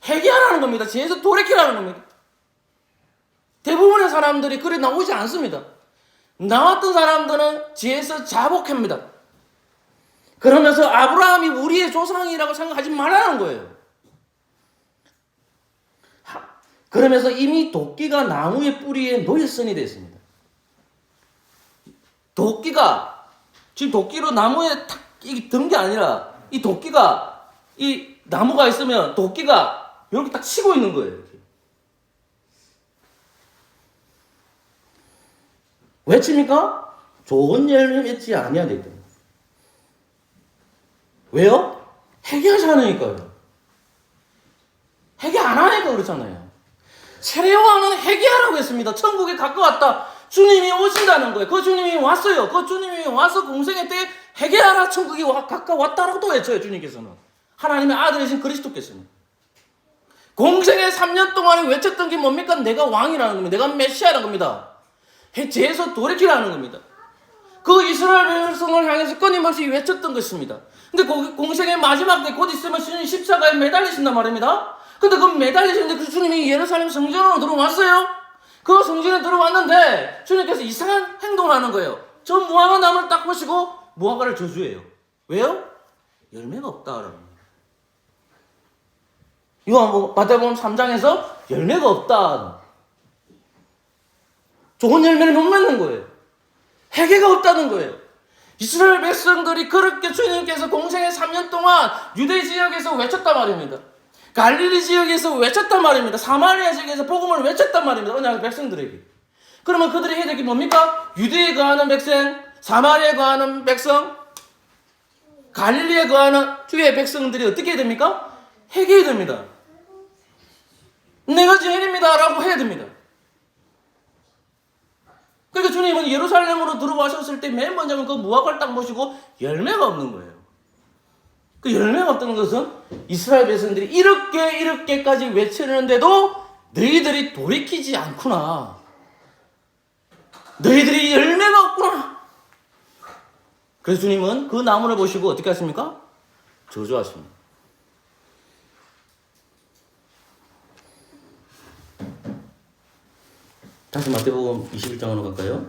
회개하라는 겁니다. 죄에서 돌이키라는 겁니다. 대부분의 사람들이 그래 나오지 않습니다. 나왔던 사람들은 죄에서 자복합니다. 그러면서 아브라함이 우리의 조상이라고 생각하지 말라는 거예요. 그러면서 이미 도끼가 나무의 뿌리에 놓였으니 됐습니다. 도끼가 지금 도끼로 나무에 탁 든 게 아니라 이 도끼가 이 나무가 있으면 도끼가 이렇게 딱 치고 있는 거예요. 이렇게. 왜 칩니까? 좋은 열매 맺지 아니해야 되기 때문에. 왜요? 회개하지 않으니까요. 회개 안 하니까 그렇잖아요. 세례 요한은 회개하라고 했습니다. 천국에 가까웠다. 주님이 오신다는 거예요. 그 주님이 왔어요. 그 주님이 와서 공생의 때에 회개하라 천국이 가까웠다라고 또 외쳐요. 주님께서는. 하나님의 아들이신 그리스도께서는. 공생의 3년 동안에 외쳤던 게 뭡니까? 내가 왕이라는 겁니다. 내가 메시아라는 겁니다. 죄에서 돌이키라는 겁니다. 그 이스라엘 백성을 향해서 끊임없이 외쳤던 것입니다. 근데 공생의 마지막 때 곧 있으면 주님이 십자가에 매달리신단 말입니다. 근데 그 매달리시는데 그 주님이 예루살렘 성전으로 들어왔어요. 그 성전에 들어왔는데 주님께서 이상한 행동을 하는 거예요. 저 무화과 나무를 딱 보시고 무화과를 저주해요. 왜요? 열매가 없다라는 거예요. 이거 마태복음 3장에서 열매가 없다. 좋은 열매를 못 맺는 거예요. 회개가 없다는 거예요. 이스라엘 백성들이 그렇게 주님께서 공생의 3년 동안 유대 지역에서 외쳤단 말입니다. 갈릴리 지역에서 외쳤단 말입니다. 사마리아 지역에서 복음을 외쳤단 말입니다. 언약 백성들에게. 그러면 그들이 해야 될 게 뭡니까? 유대에 거하는 백성, 사마리아에 거하는 백성, 갈릴리에 거하는 주의 백성들이 어떻게 해야 됩니까? 회개해야 됩니다. 내가 죄인입니다 라고 해야 됩니다. 그러니까 주님은 예루살렘으로 들어와셨을 때 맨 먼저 그 무화과를 딱 보시고 열매가 없는 거예요. 그 열매가 없다는 것은 이스라엘 백성들이 이렇게까지 외치는데도 너희들이 돌이키지 않구나. 너희들이 열매가 없구나. 그래서 주님은 그 나무를 보시고 어떻게 하십니까? 저주하십니다. 다시 마태복음 21장으로 갈까요?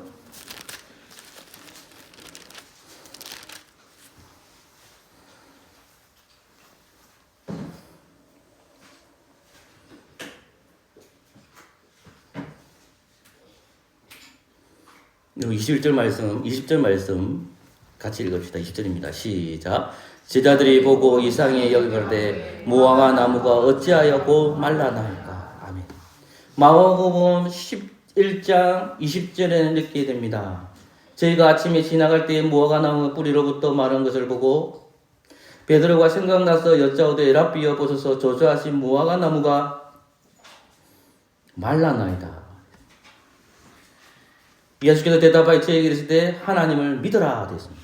그리고 21절 말씀, 20절 말씀 같이 읽읍시다. 20절입니다. 시작. 제자들이 보고 이상히 여기가되 무화과 나무가 어찌하여 말라나이까. 아멘. 마가복음 11장 20절에는 이렇게 됩니다. 저희가 아침에 지나갈 때 무화과 나무 뿌리로부터 마른 것을 보고 베드로가 생각나서 여짜오되 랍비여 보소서 저주하신 무화과 나무가 말라나이다. 예수께서 대답하여 저에게 이르시되 하나님을 믿어라 되었습니다.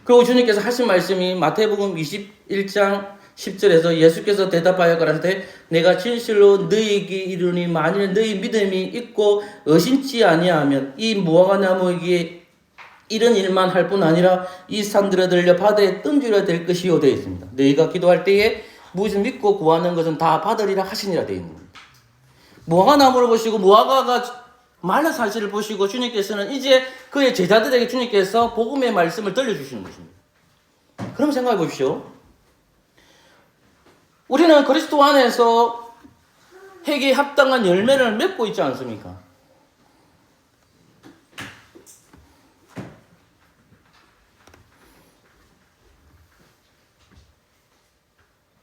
그리고 주님께서 하신 말씀이 마태복음 21장 10절에서 예수께서 대답하여 가라사대 내가 진실로 너희에게 이르니 만일 너희 믿음이 있고 의심치 아니하면 이 무화과 나무에게 이런 일만 할 뿐 아니라 이 산들에 들려 바다에 던지려 될 것이요 되어 있습니다. 너희가 기도할 때에 무엇을 믿고 구하는 것은 다 받으리라 하시니라 되어 있는 겁니다. 무화과 나무를 보시고 무화과가 말른 사실을 보시고 주님께서는 이제 그의 제자들에게 주님께서 복음의 말씀을 들려주시는 것입니다. 그럼 생각해 보십시오. 우리는 그리스도 안에서 회개에 합당한 열매를 맺고 있지 않습니까?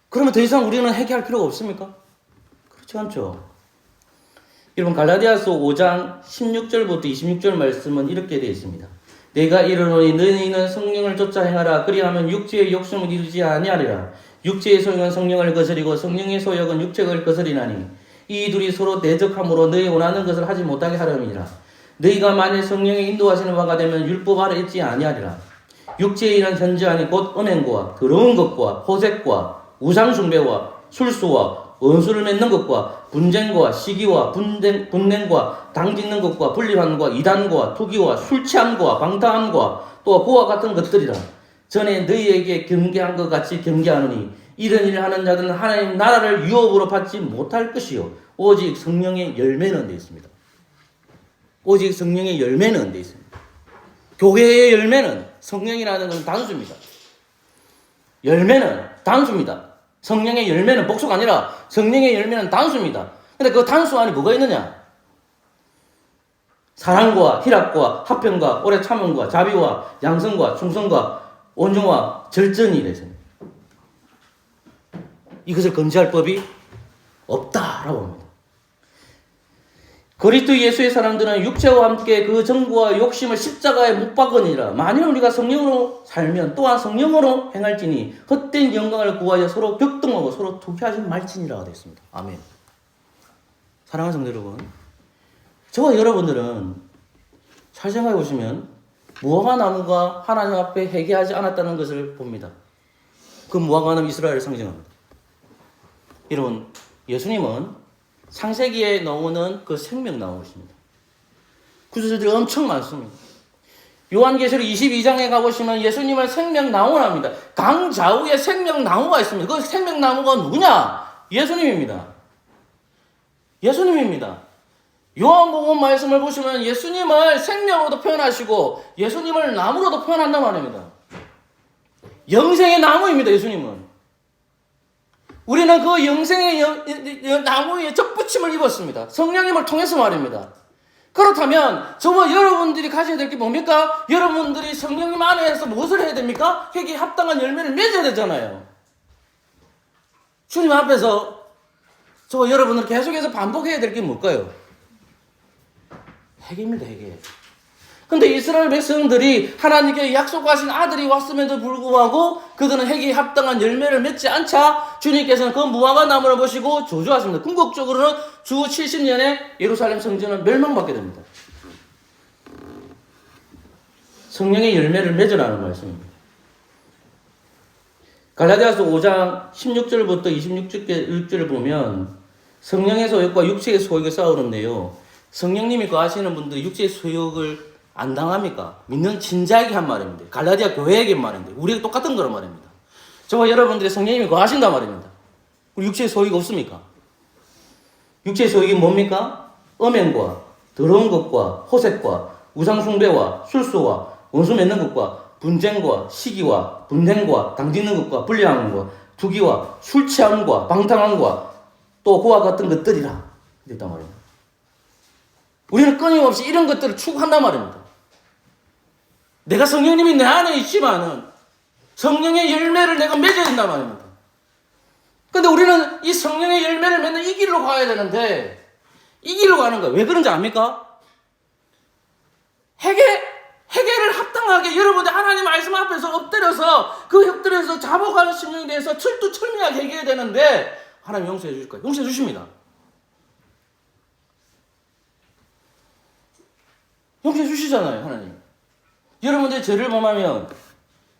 그러면 더 이상 우리는 회개할 필요가 없습니까? 그렇지 않죠. 여러분 갈라디아서 5장 16절부터 26절 말씀은 이렇게 되어 있습니다. 내가 이르노니 너희는 성령을 쫓아 행하라. 그리하면 육체의 욕심을 이루지 아니하리라. 육체의 소욕은 성령을 거스리고 성령의 소욕은 육체를 거스리나니 이 둘이 서로 대적함으로 너희 원하는 것을 하지 못하게 하려니라. 너희가 만일 성령의 인도하시는 바가 되면 율법 아래 있지 아니하리라. 육체의 일은 현저하니 곧 음행과 더러운 것과 호색과 우상숭배와 술수와 원수를 맺는 것과 분쟁과 시기와 분냉과 당짓는 것과 분립함과 이단과 투기와 술취함과 방탕함과 또 그와 같은 것들이라. 전에 너희에게 경계한 것 같이 경계하노니 이런 일을 하는 자들은 하나님 나라를 유업으로 받지 못할 것이요 오직 성령의 열매는 되어 있습니다. 오직 성령의 열매는 되어 있습니다. 교회의 열매는 성령이라는 것은 단수입니다. 열매는 단수입니다. 성령의 열매는 복수가 아니라 성령의 열매는 단수입니다. 근데 그 단수 안에 뭐가 있느냐? 사랑과 희락과 화평과 오래 참음과 자비와 양성과 충성과 온유와 절전이 이래서입니다. 이것을 금지할 법이 없다라고 합니다. 그리스도 예수의 사람들은 육체와 함께 그 정부와 욕심을 십자가에 못 박으니라. 만일 우리가 성령으로 살면 또한 성령으로 행할지니 헛된 영광을 구하여 서로 격동하고 서로 투기하지 말지니라 되어 있습니다. 아멘. 사랑하는 성도 여러분, 저와 여러분들은 잘 생각해 보시면 무화과 나무가 하나님 앞에 회개하지 않았다는 것을 봅니다. 그 무화과는 이스라엘을 상징합니다. 여러분, 예수님은 창세기에 나오는 그 생명나무십니다. 구절들이 엄청 많습니다. 요한계시록 22장에 가보시면 예수님은 생명나무랍니다. 강 좌우에 생명나무가 있습니다. 그 생명나무가 누구냐? 예수님입니다. 예수님입니다. 요한복음 말씀을 보시면 예수님을 생명으로도 표현하시고 예수님을 나무로도 표현한단 말입니다. 영생의 나무입니다. 예수님은. 우리는 그 영생의 나무에 접붙임을 입었습니다. 성령님을 통해서 말입니다. 그렇다면 저와 여러분들이 가져야 될 게 뭡니까? 여러분들이 성령님 안에서 무엇을 해야 됩니까? 회개에 합당한 열매를 맺어야 되잖아요. 주님 앞에서 저와 여러분들 계속해서 반복해야 될 게 뭘까요? 회개입니다. 회개. 근데 이스라엘 백성들이 하나님께 약속하신 아들이 왔음에도 불구하고 그들은 회개에 합당한 열매를 맺지 않자 주님께서는 그 무화과 나무를 보시고 저주하십니다. 궁극적으로는 주 70년에 예루살렘 성전은 멸망받게 됩니다. 성령의 열매를 맺으라는 말씀입니다. 갈라디아서 5장 16절부터 26절을 보면 성령의 소욕과 육체의 소욕을 싸우는데요. 성령님이 거하시는 분들이 육체의 소욕을 안 당합니까? 믿는 진지하게 한 말입니다. 갈라디아 교회에게 말인데 우리가 똑같은 거란 말입니다. 저와 여러분들의 성령님이 거하신단 말입니다. 우리 육체의 소욕이 없습니까? 육체의 소욕이 뭡니까? 음행과 더러운 것과 호색과 우상숭배와 술수와 원수 맺는 것과 분쟁과 시기와 분행과 당짓는 것과 불량함과 투기와 술 취함과 방탕함과 또 그와 같은 것들이라 이랬단 말입니다. 우리는 끊임없이 이런 것들을 추구한단 말입니다. 내가 성령님이 내 안에 있지만은 성령의 열매를 내가 맺어야 된단 말입니다. 근데 우리는 이 성령의 열매를 맺는 이 길로 가야 되는데 이 길로 가는 거예요. 왜 그런지 압니까? 회개를 합당하게 여러분들 하나님 말씀 앞에서 엎드려서 그 엎드려서 자복하는 심령에 대해서 철두철미하게 얘기해야 되는데 하나님 용서해 주실 거예요. 용서해 주십니다. 용서해 주시잖아요. 하나님. 여러분들이 죄를 범하면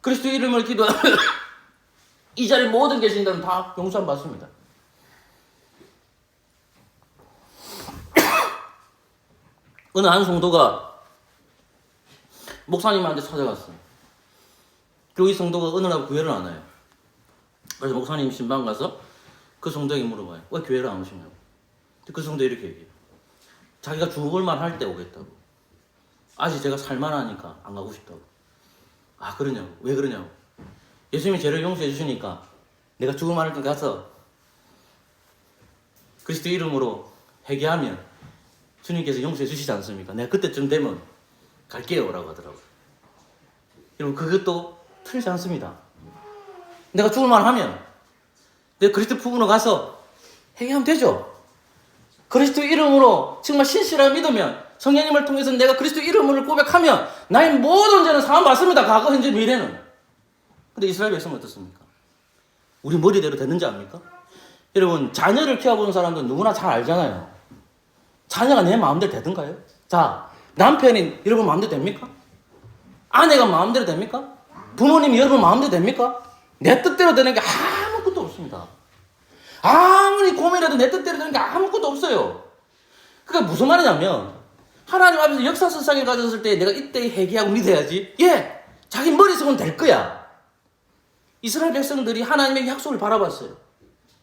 그리스도 이름을 기도하면 이 자리에 모든 계신다면 다 용서함 받습니다. 어느 한 성도가 목사님한테 찾아갔어요. 그리고 이 성도가 어느 날 교회를 안 와요. 그래서 목사님 신방 가서 그 성도에게 물어봐요. 왜 교회를 안 오시냐고. 그 성도 이렇게 얘기해요. 자기가 죽을만 할 때 오겠다고. 아직 제가 살만하니까 안 가고 싶다고. 아, 그러냐고. 왜 그러냐고. 예수님이 죄를 용서해 주시니까 내가 죽을만 할 때 가서 그리스도 이름으로 회개하면 주님께서 용서해 주시지 않습니까? 내가 그때쯤 되면 갈게요 라고 하더라고요. 여러분, 그것도 틀리지 않습니다. 내가 죽을만 하면 내가 그리스도 품으로 가서 회개하면 되죠. 그리스도 이름으로 정말 신실하게 믿으면 성령님을 통해서 내가 그리스도 이름을 고백하면 나의 모든 죄는 사함 받습니다. 과거, 현재, 미래는. 근데 이스라엘 백성은 어떻습니까? 우리 머리대로 됐는지 압니까? 여러분, 자녀를 키워보는 사람들은 누구나 잘 알잖아요. 자녀가 내 마음대로 되던가요? 자, 남편이 여러분 마음대로 됩니까? 아내가 마음대로 됩니까? 부모님이 여러분 마음대로 됩니까? 내 뜻대로 되는 게 아무것도 없습니다. 아무리 고민해도 내 뜻대로 되는 게 아무것도 없어요. 그게 무슨 말이냐면 하나님 앞에서 역사설상에 가졌을 때 내가 이때 회개하고 믿어야지. 예, 자기 머릿속은 될 거야. 이스라엘 백성들이 하나님의 약속을 바라봤어요.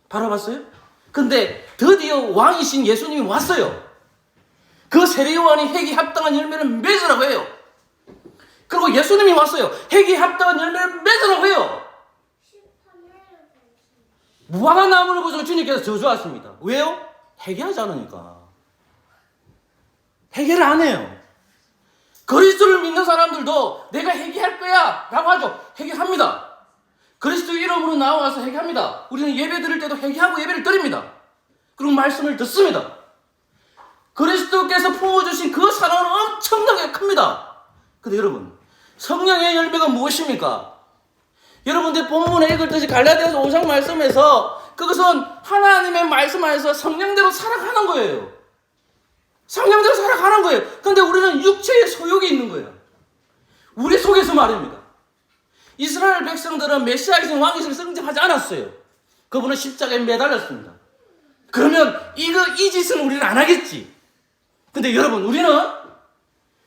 바라봤어요? 근데 드디어 왕이신 예수님이 왔어요. 그 세례요한이 회개에 합당한 열매를 맺으라고 해요. 그리고 예수님이 왔어요. 회개에 합당한 열매를 맺으라고 해요. 무화과 나무를 보시고 주님께서 저주하십니다. 왜요? 회개하지 않으니까. 회개를 안 해요. 그리스도를 믿는 사람들도 내가 회개할 거야 라고 하죠. 회개합니다. 그리스도 이름으로 나와서 회개합니다. 우리는 예배 드릴 때도 회개하고 예배를 드립니다. 그리고 말씀을 듣습니다. 그리스도께서 품어주신 그 사랑은 엄청나게 큽니다. 근데 여러분, 성령의 열매가 무엇입니까? 여러분들 본문에 읽었듯이 갈라디아서 5장 말씀에서 그것은 하나님의 말씀 안에서 성령대로 살아가는 거예요. 성령대로 살아가는 거예요. 근데 우리는 육체의 소욕이 있는 거예요. 우리 속에서 말입니다. 이스라엘 백성들은 메시아이신 왕이신 승접하지 않았어요. 그분은 십자가에 매달렸습니다. 그러면 이 짓은 우리는 안 하겠지. 근데 여러분, 우리는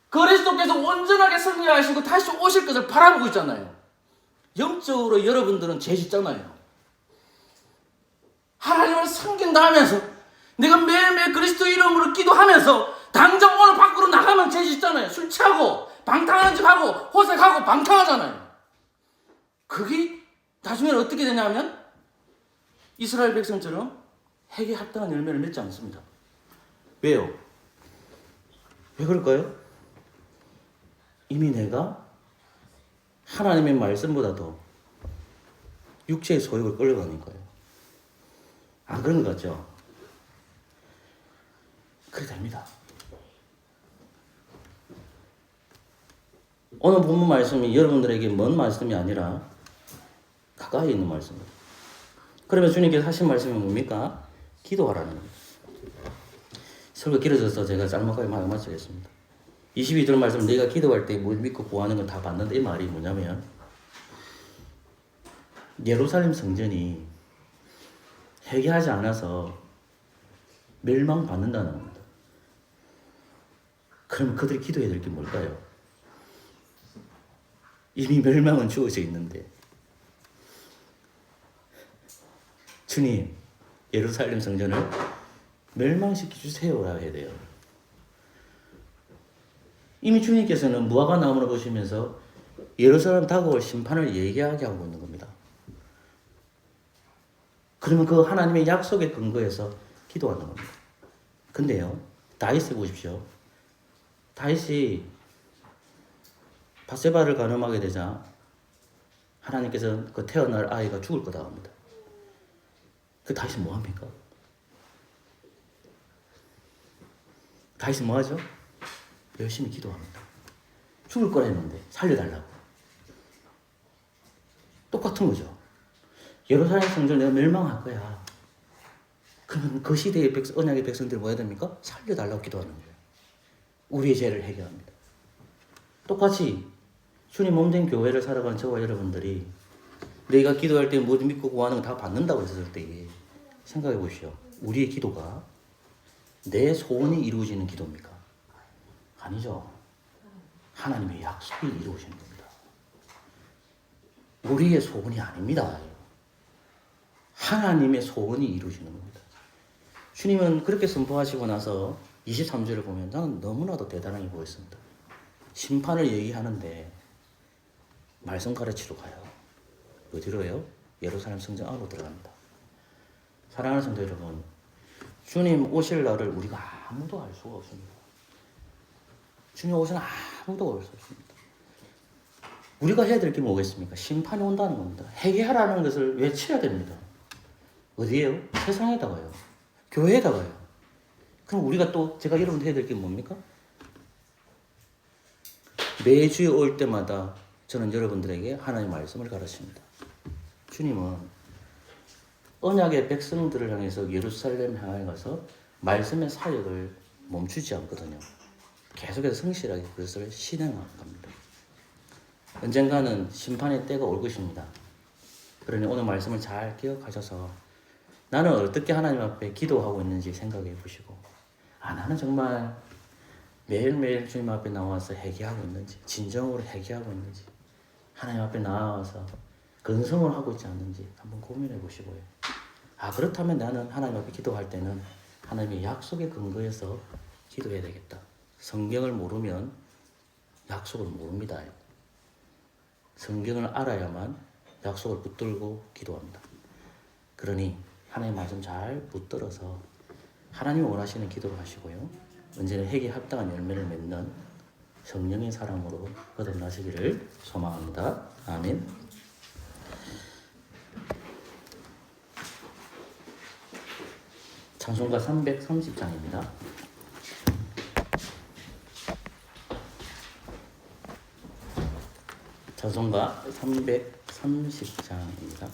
그리스도께서 온전하게 승리하시고 다시 오실 것을 바라보고 있잖아요. 영적으로 여러분들은 죄 짓잖아요. 하나님을 섬긴다 하면서 내가 매일매일 그리스도 이름으로 기도하면서 당장 오늘 밖으로 나가면 죄 짓잖아요. 술 취하고 방탕하는 짓 하고 호색하고 방탕하잖아요. 그게 나중에는 어떻게 되냐면 이스라엘 백성처럼 핵에 합당한 열매를 맺지 않습니다. 왜요? 왜 그럴까요? 이미 내가 하나님의 말씀보다 더 육체의 소욕을 끌려가는 거예요. 안 그런 것 같죠? 그래 됩니다. 오늘 본문 말씀이 여러분들에게 먼 말씀이 아니라 가까이 있는 말씀입니다. 그러면 주님께서 하신 말씀이 뭡니까? 기도하라는 겁니다. 설교 길어져서 제가 짤막하게 마치겠습니다. 22절 말씀, 내가 기도할 때 뭘 믿고 구하는 건 다 받는다. 이 말이 뭐냐면 예루살렘 성전이 회개하지 않아서 멸망받는다는 겁니다. 그럼 그들이 기도해야 될 게 뭘까요? 이미 멸망은 주어져 있는데 주님, 예루살렘 성전을 멸망시켜 주세요라 해야 돼요. 이미 주님께서는 무화과 나무를 보시면서 예루살렘 다가올 심판을 얘기하게 하고 있는 겁니다. 그러면 그 하나님의 약속에 근거해서 기도하는 겁니다. 근데요, 다윗을 보십시오. 다윗이 밧세바를 간음하게 되자 하나님께서 그 태어날 아이가 죽을 거다 합니다. 그 다윗은 뭐 합니까? 다윗은 뭐 하죠? 열심히 기도합니다. 죽을 거라 했는데 살려달라고. 똑같은 거죠. 예루살렘 성전 내가 멸망할 거야. 그러면 그 시대의 언약의 백성들이 뭐 해야 됩니까? 살려달라고 기도하는 거예요. 우리의 죄를 해결합니다. 똑같이 주님 몸된 교회를 살아가는 저와 여러분들이 내가 기도할 때 모두 믿고 구하는 거 다 받는다고 했을 때 생각해 보시오. 우리의 기도가 내 소원이 이루어지는 기도입니까? 아니죠. 하나님의 약속이 이루어지는 겁니다. 우리의 소원이 아닙니다. 하나님의 소원이 이루어지는 겁니다. 주님은 그렇게 선포하시고 나서 23절을 보면 나는 너무나도 대단하게 보였습니다. 심판을 얘기하는데 말씀 가르치러 가요. 어디로요? 예루살렘 성전 안으로 들어갑니다. 사랑하는 성도 여러분, 주님 오실 날을 우리가 아무도 알 수가 없습니다. 주님 오시는 아무도 알 수 없습니다. 우리가 해야 될 게 뭐겠습니까? 심판이 온다는 겁니다. 회개하라는 것을 외쳐야 됩니다. 어디에요? 세상에다가요. 교회에다가요. 그럼 우리가 또 제가 여러분들 해야 될 게 뭡니까? 매주에 올 때마다 저는 여러분들에게 하나님의 말씀을 가르칩니다. 주님은 언약의 백성들을 향해서 예루살렘 향해 가서 말씀의 사역을 멈추지 않거든요. 계속해서 성실하게 그것을 실행하는 겁니다. 언젠가는 심판의 때가 올 것입니다. 그러니 오늘 말씀을 잘 기억하셔서 나는 어떻게 하나님 앞에 기도하고 있는지 생각해 보시고, 나는 정말 매일매일 주님 앞에 나와서 회개하고 있는지, 진정으로 회개하고 있는지, 하나님 앞에 나와서 근성을 하고 있지 않는지 한번 고민해 보시고요. 그렇다면 나는 하나님 앞에 기도할 때는 하나님의 약속에 근거해서 기도해야 되겠다. 성경을 모르면 약속을 모릅니다. 성경을 알아야만 약속을 붙들고 기도합니다. 그러니 하나님 말씀 잘 붙들어서 하나님이 원하시는 기도를 하시고요. 언제나 회개에 합당한 열매를 맺는 성령의 사람으로 거듭나시기를 소망합니다. 아멘. 찬송가 330장입니다. 찬송가 330장입니다.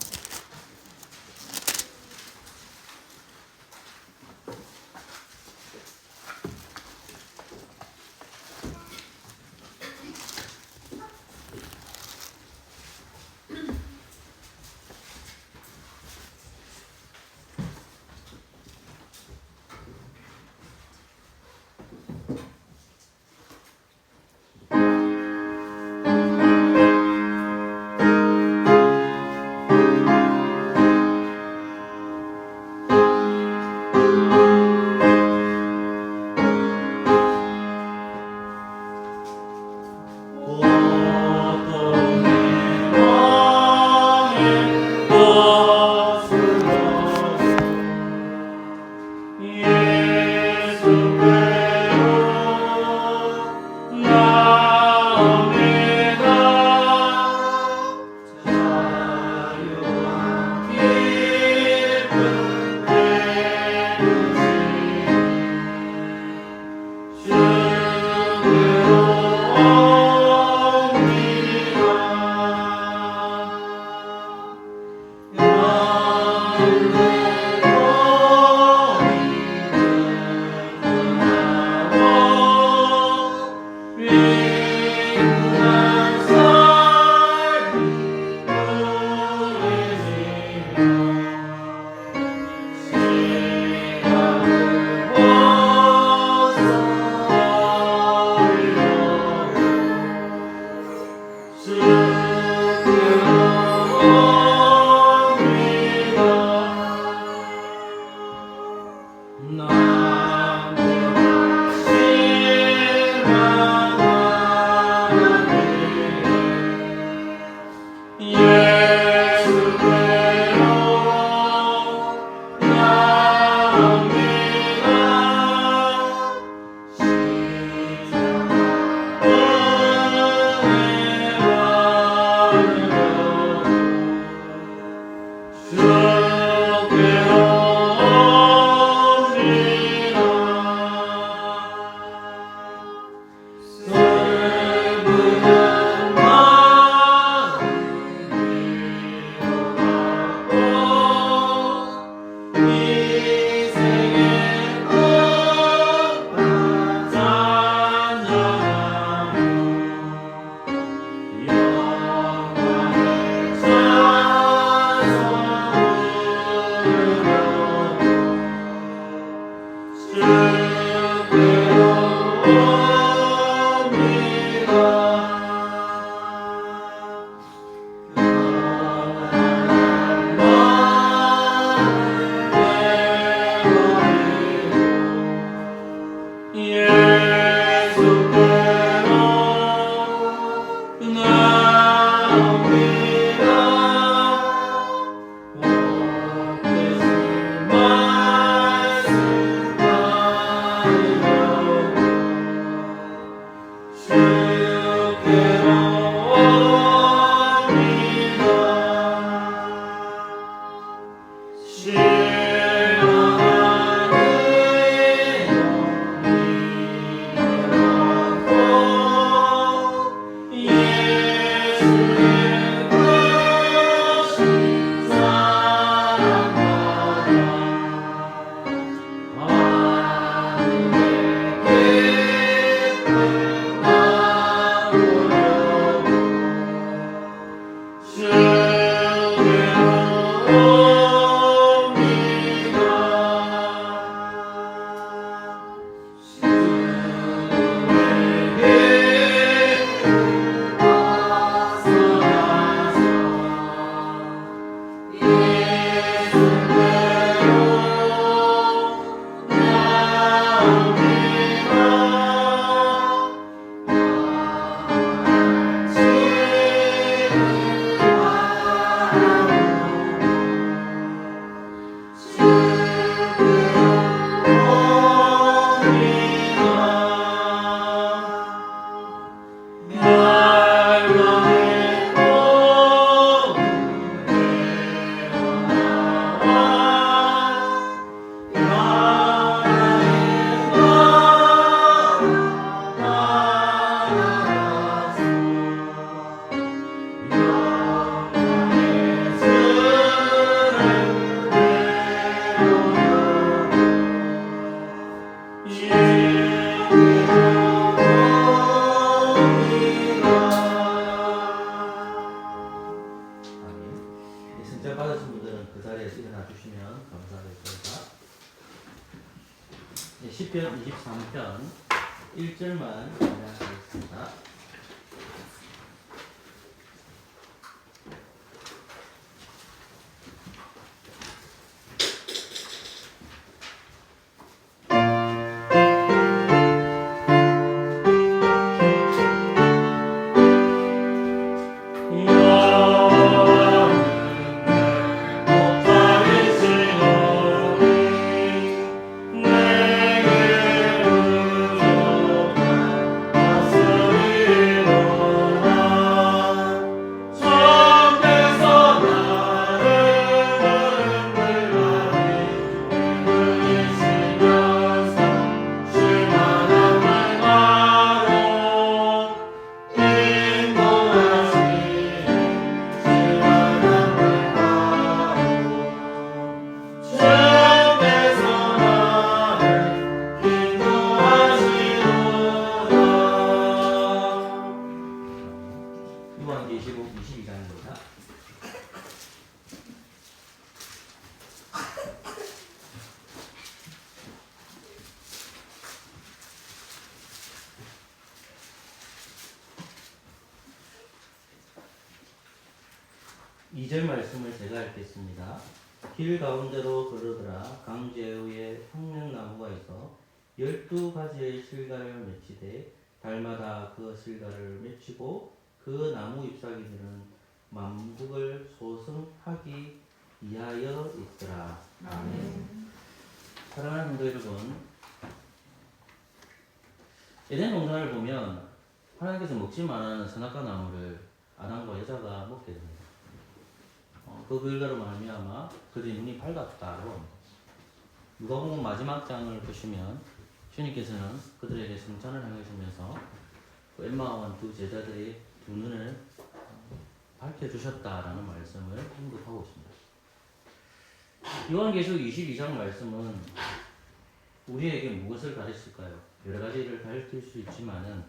시편 23편 1절만 찬양하겠습니다. 요한계시록 22장입니다. 이절 말씀을 제가 읽겠습니다. 길 가운데로 걸으더라. 강제우에 평냉나무가 있어 12가지의 실과를 맺히되 달마다 그 실과를 맺히고 그 나무 잎사귀들은 만국을 소성하기 위하여 있더라. 아멘. 사랑하는 성도 여러분, 에덴 동산을 보면 하나님께서 먹지 말라는 선악과 나무를 아담과 여자가 먹게 됩니다. 그 결과로 말미암아 그들의 눈이 밝았다고 합니다. 누가복음 마지막 장을 보시면 주님께서는 그들에게 성찬을 행하시면서 그 엠마오한 두 제자들의 두 눈을 밝혀주셨다라는 말씀을 언급하고 있습니다. 요한계시록 22장 말씀은 우리에게 무엇을 가르칠까요? 여러 가지를 가르칠 수 있지만은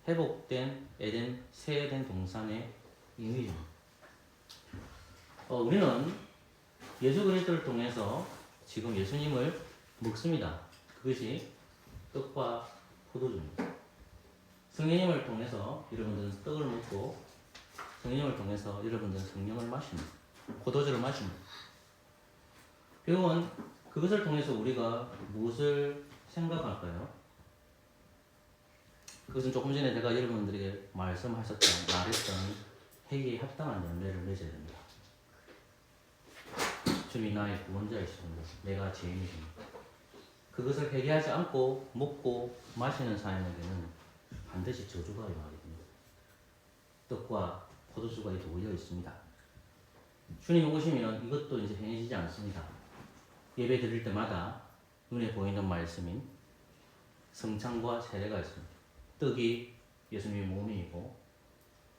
회복된 에덴, 새 에덴 동산의 이미지입니다. 우리는 예수 그리스도를 통해서 지금 예수님을 먹습니다. 그것이 떡과 포도주입니다. 성령님을 통해서 여러분들은 떡을 먹고 성령님을 통해서 여러분들은 성령을 마십니다. 포도주를 마십니다. 결국은 그것을 통해서 우리가 무엇을 생각할까요? 그것은 조금 전에 제가 여러분들에게 말했던 회개에 합당한 열매를 맺어야 됩니다. 주님이 나의 구원자이십니다. 내가 죄인이십니다. 그것을 회개하지 않고 먹고 마시는 사람에게는 반드시 저주가 임하게 됩니다. 떡과 포도주가 놓여 있습니다. 주님이 오시면 이것도 이제 행해지지 않습니다. 예배 드릴 때마다 눈에 보이는 말씀인 성찬과 세례가 있습니다. 떡이 예수님의 몸이고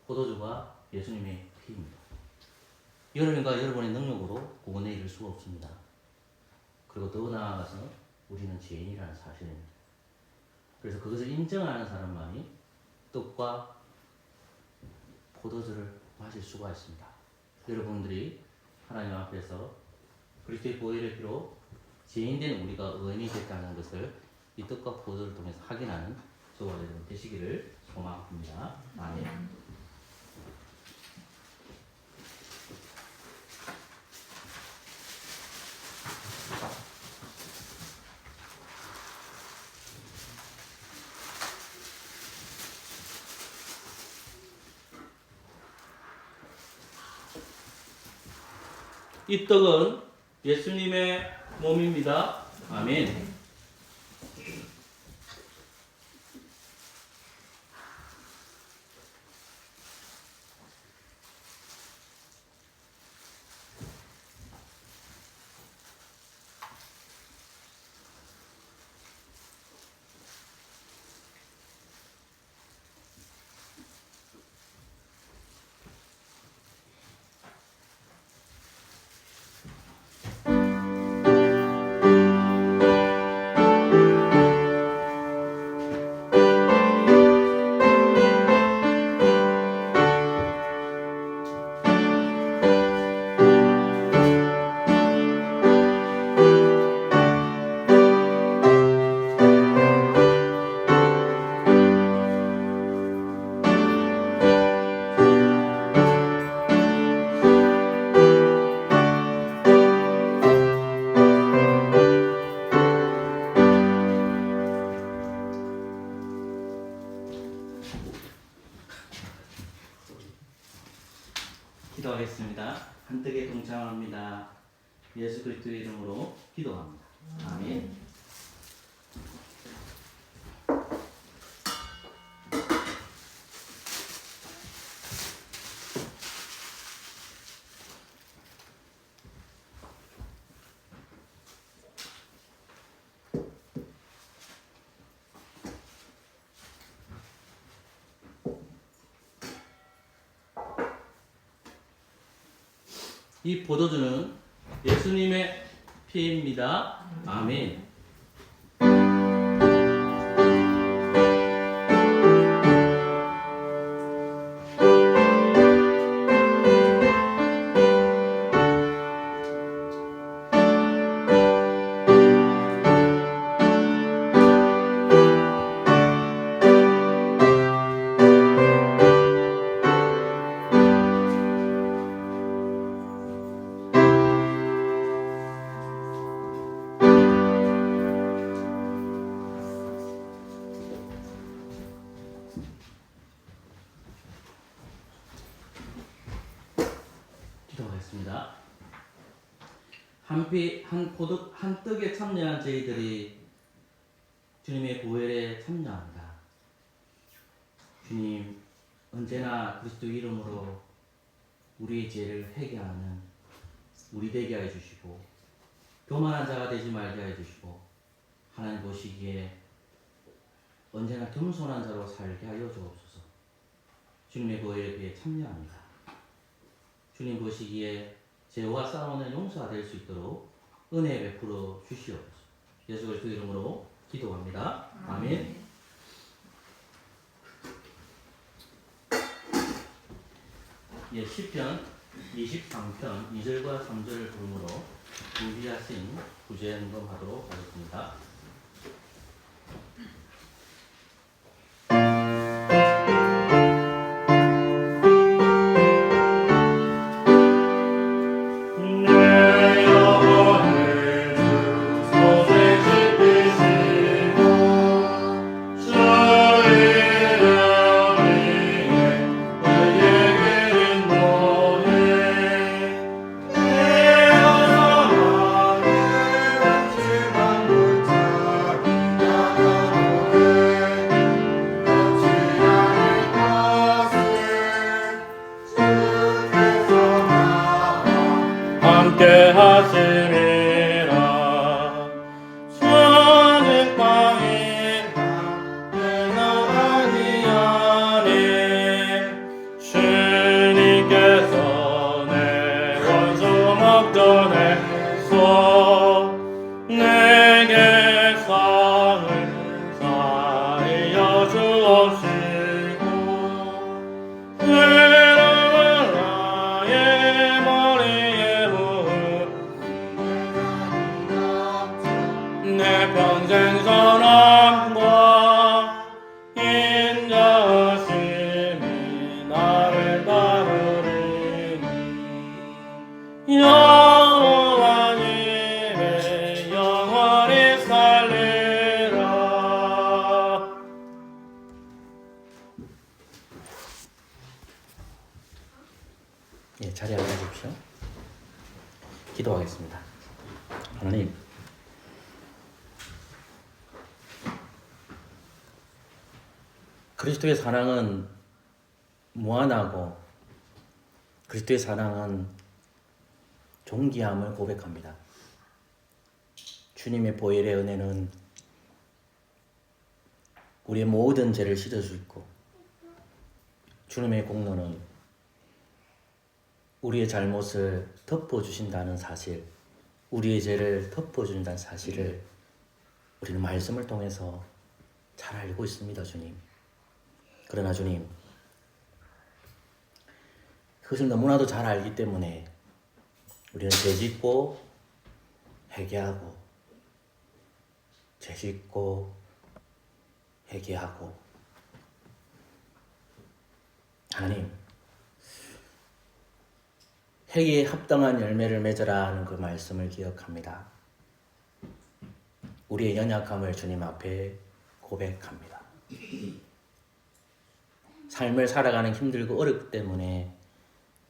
포도주가 예수님의 피입니다. 여러분과 여러분의 능력으로 구원에 이를 수가 없습니다. 그리고 더 나아가서 우리는 죄인이라는 사실입니다. 그래서 그것을 인정하는 사람만이 떡과 포도주를 마실 수가 있습니다. 여러분들이 하나님 앞에서 그리스도의 보혈의 피로 죄인된 우리가 의인이 됐다는 것을 이 떡과 포도를 통해서 확인하는 저와 여러분 되시기를 소망합니다. 아멘. 이 떡은 예수님의 몸입니다. 아멘. 기도하겠습니다. 한뜻에 동참합니다. 예수 그리스도의 이름으로 기도합니다. 아멘. 이 포도주는 예수님의 피입니다. 아멘. 기도하겠습니다. 한 떡에 참여한 저희들이 주님의 보혈에 참여합니다. 주님, 언제나 그리스도 이름으로 우리의 죄를 회개하는 우리 되게 하여 주시고, 교만한 자가 되지 말게 하여 주시고, 하나님 보시기에 언제나 겸손한 자로 살게 하여 주옵소서. 주님의 보혈에 비해 참여합니다. 주님 보시기에 죄와 싸우는 용서가 될 수 있도록 은혜 베풀어 주시옵소서. 예수 그리스도 이름으로 기도합니다. 아멘. 예, 시편 23편 2절과 3절을 부름으로 준비하신 구제 연금하도록 하겠습니다. 함께 하시리라. 주는 땅에 내가 아니하니 주님께서 내 원수 막전에서 내게 상을 쌓여 주옵시고 이름을 나의 머리에 내 평생 선함과 인자하심이 나를 따르리니 여호와님의 영원히 살리라. 예, 자리에 앉으십시오. 기도하겠습니다. 하나님, 그리스도의 사랑은 무한하고 그리스도의 사랑은 존귀함을 고백합니다. 주님의 보혈의 은혜는 우리의 모든 죄를 씻을 수 있고, 주님의 공로는 우리의 잘못을 덮어주신다는 사실, 우리의 죄를 덮어준다는 사실을 우리는 말씀을 통해서 잘 알고 있습니다, 주님. 그러나 주님, 그것을 너무나도 잘 알기 때문에 우리는 죄짓고 회개하고 죄짓고 회개하고, 하나님, 회개에 합당한 열매를 맺으라 하는 그 말씀을 기억합니다. 우리의 연약함을 주님 앞에 고백합니다. 삶을 살아가는 힘들고 어렵기 때문에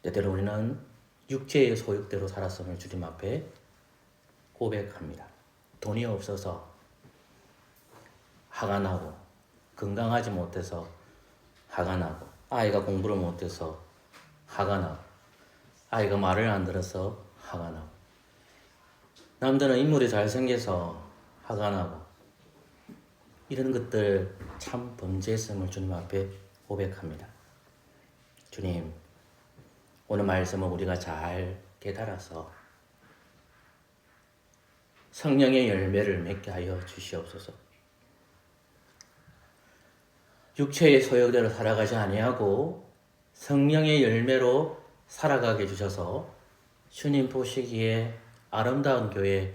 때때로 우리는 육체의 소욕대로 살았음을 주님 앞에 고백합니다. 돈이 없어서 화가 나고, 건강하지 못해서 화가 나고, 아이가 공부를 못해서 화가 나고, 아이가 말을 안 들어서 화가 나고, 남들은 인물이 잘생겨서 화가 나고, 이런 것들 참 범죄했음을 주님 앞에 고백합니다. 주님, 오늘 말씀을 우리가 잘 깨달아서 성령의 열매를 맺게 하여 주시옵소서. 육체의 소욕대로 살아가지 아니하고 성령의 열매로 살아가게 해주셔서 주님 보시기에 아름다운 교회,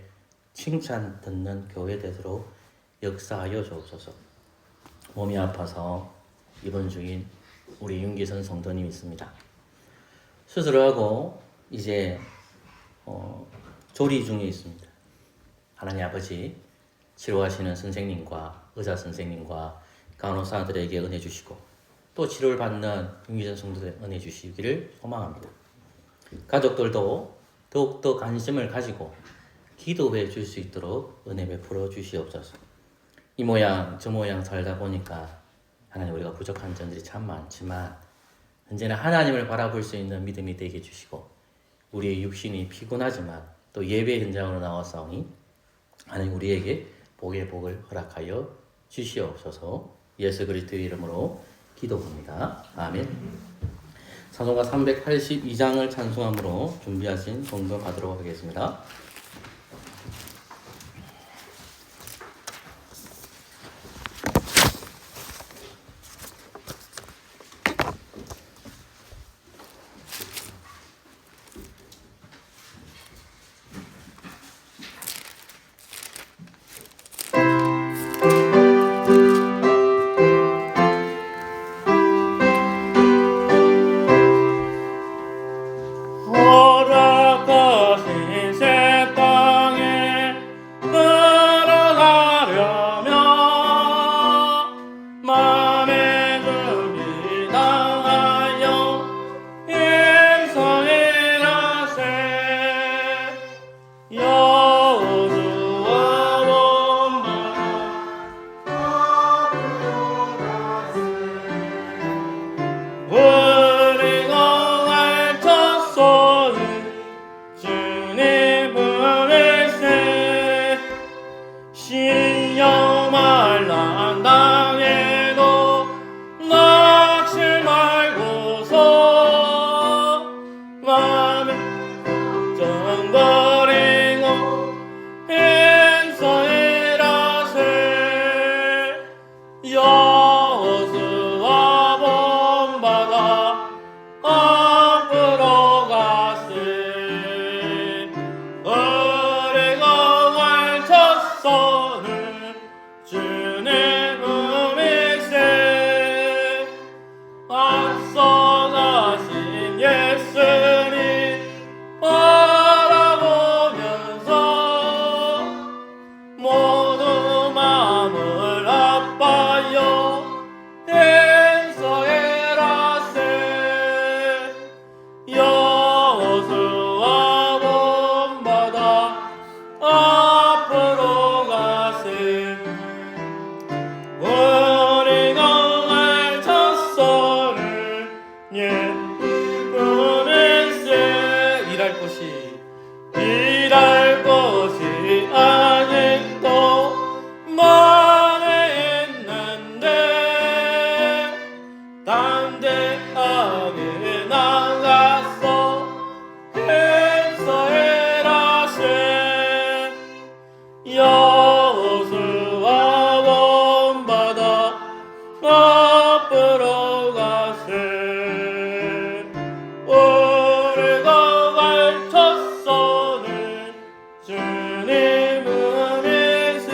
칭찬 듣는 교회 되도록 역사하여 주옵소서. 몸이 아파서 입원 중인 우리 윤기선 성도님 있습니다. 수술하고 이제 조리 중에 있습니다. 하나님 아버지, 치료하시는 선생님과 의사 선생님과 간호사들에게 은혜 주시고, 또 치료를 받는 윤기선 성도들 은혜 주시기를 소망합니다. 가족들도 더욱더 관심을 가지고 기도해 줄 수 있도록 은혜 베풀어 주시옵소서. 이 모양 저 모양 살다 보니까 하나님 우리가 부족한 점들이 참 많지만 언제나 하나님을 바라볼 수 있는 믿음이 되게 해주시고 우리의 육신이 피곤하지만 또 예배 현장으로 나와서니 하나님 우리에게 복의 복을 허락하여 주시옵소서. 예수 그리스도의 이름으로 기도합니다. 아멘. 찬송가 382장을 찬송함으로 준비하신 공부 받도록 하겠습니다. 허락하신 새 땅에 들어가려면 맘의 준비 다하여 인성이라세 여호수아 우리가 알쳤소니 주님을 시험할 난 당해도 낙심 말고서 맘에 걱정버리고 인서이라세 여호수아 본받아 앞으로 가세 우리가 알쳤소는 주님을 믿세 앞서 가신 예수님 바라보면서 모두 마음을 아파요 인서해라세 여호수아 본받아 앞으로 가세 우리가 알쳤소는 예수님일세 일할 것이 아직도 많이 있는데 담대하게 나가서 인서해라세 여호수아 본받아 앞으로 가세 우리가 알쳤소는 주님을 믿세.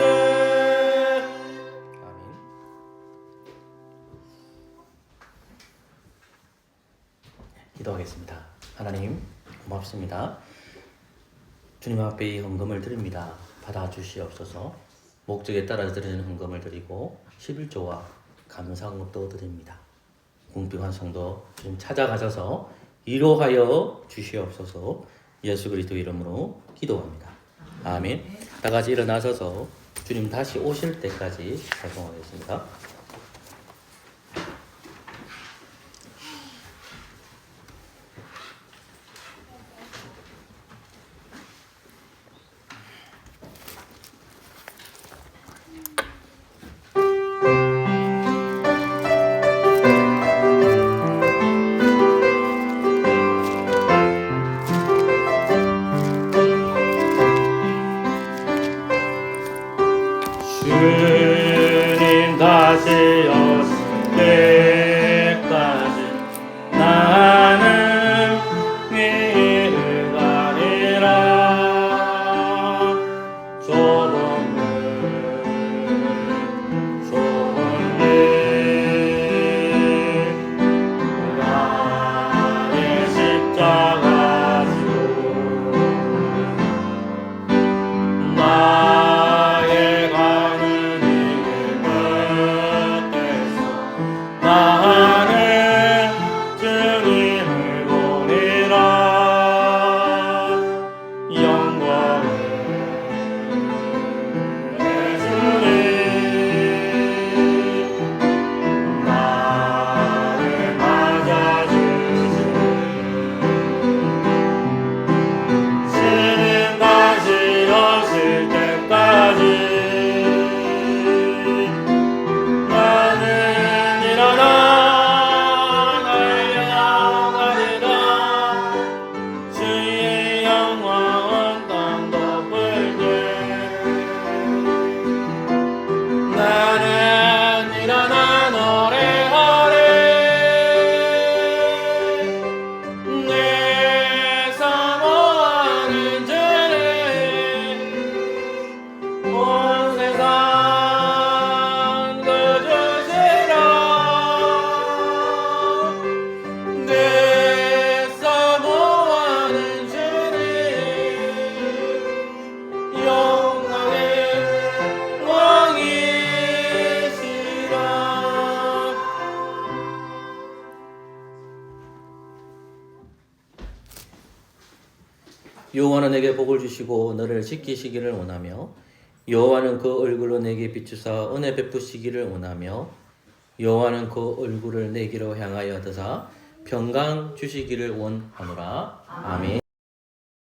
아멘. 기도하겠습니다. 하나님 고맙습니다. 주님 앞에 이 헌금을 드립니다. 받아주시옵소서. 목적에 따라 드리는 헌금을 드리고 11조와 감사금도 드립니다. 궁핍한 성도 주님 찾아가셔서 위로하여 주시옵소서. 예수 그리스도 이름으로 기도합니다. 아멘. 다 같이 일어나셔서 주님 다시 오실 때까지 활동하겠습니다. 주님 다시 여호와는 내게 복을 주시고 너를 지키시기를 원하며 여호와는 그 얼굴로 내게 비추사 은혜 베푸시기를 원하며 여호와는 그 얼굴을 내게로 향하여 드사 평강 주시기를 원하노라. 아멘.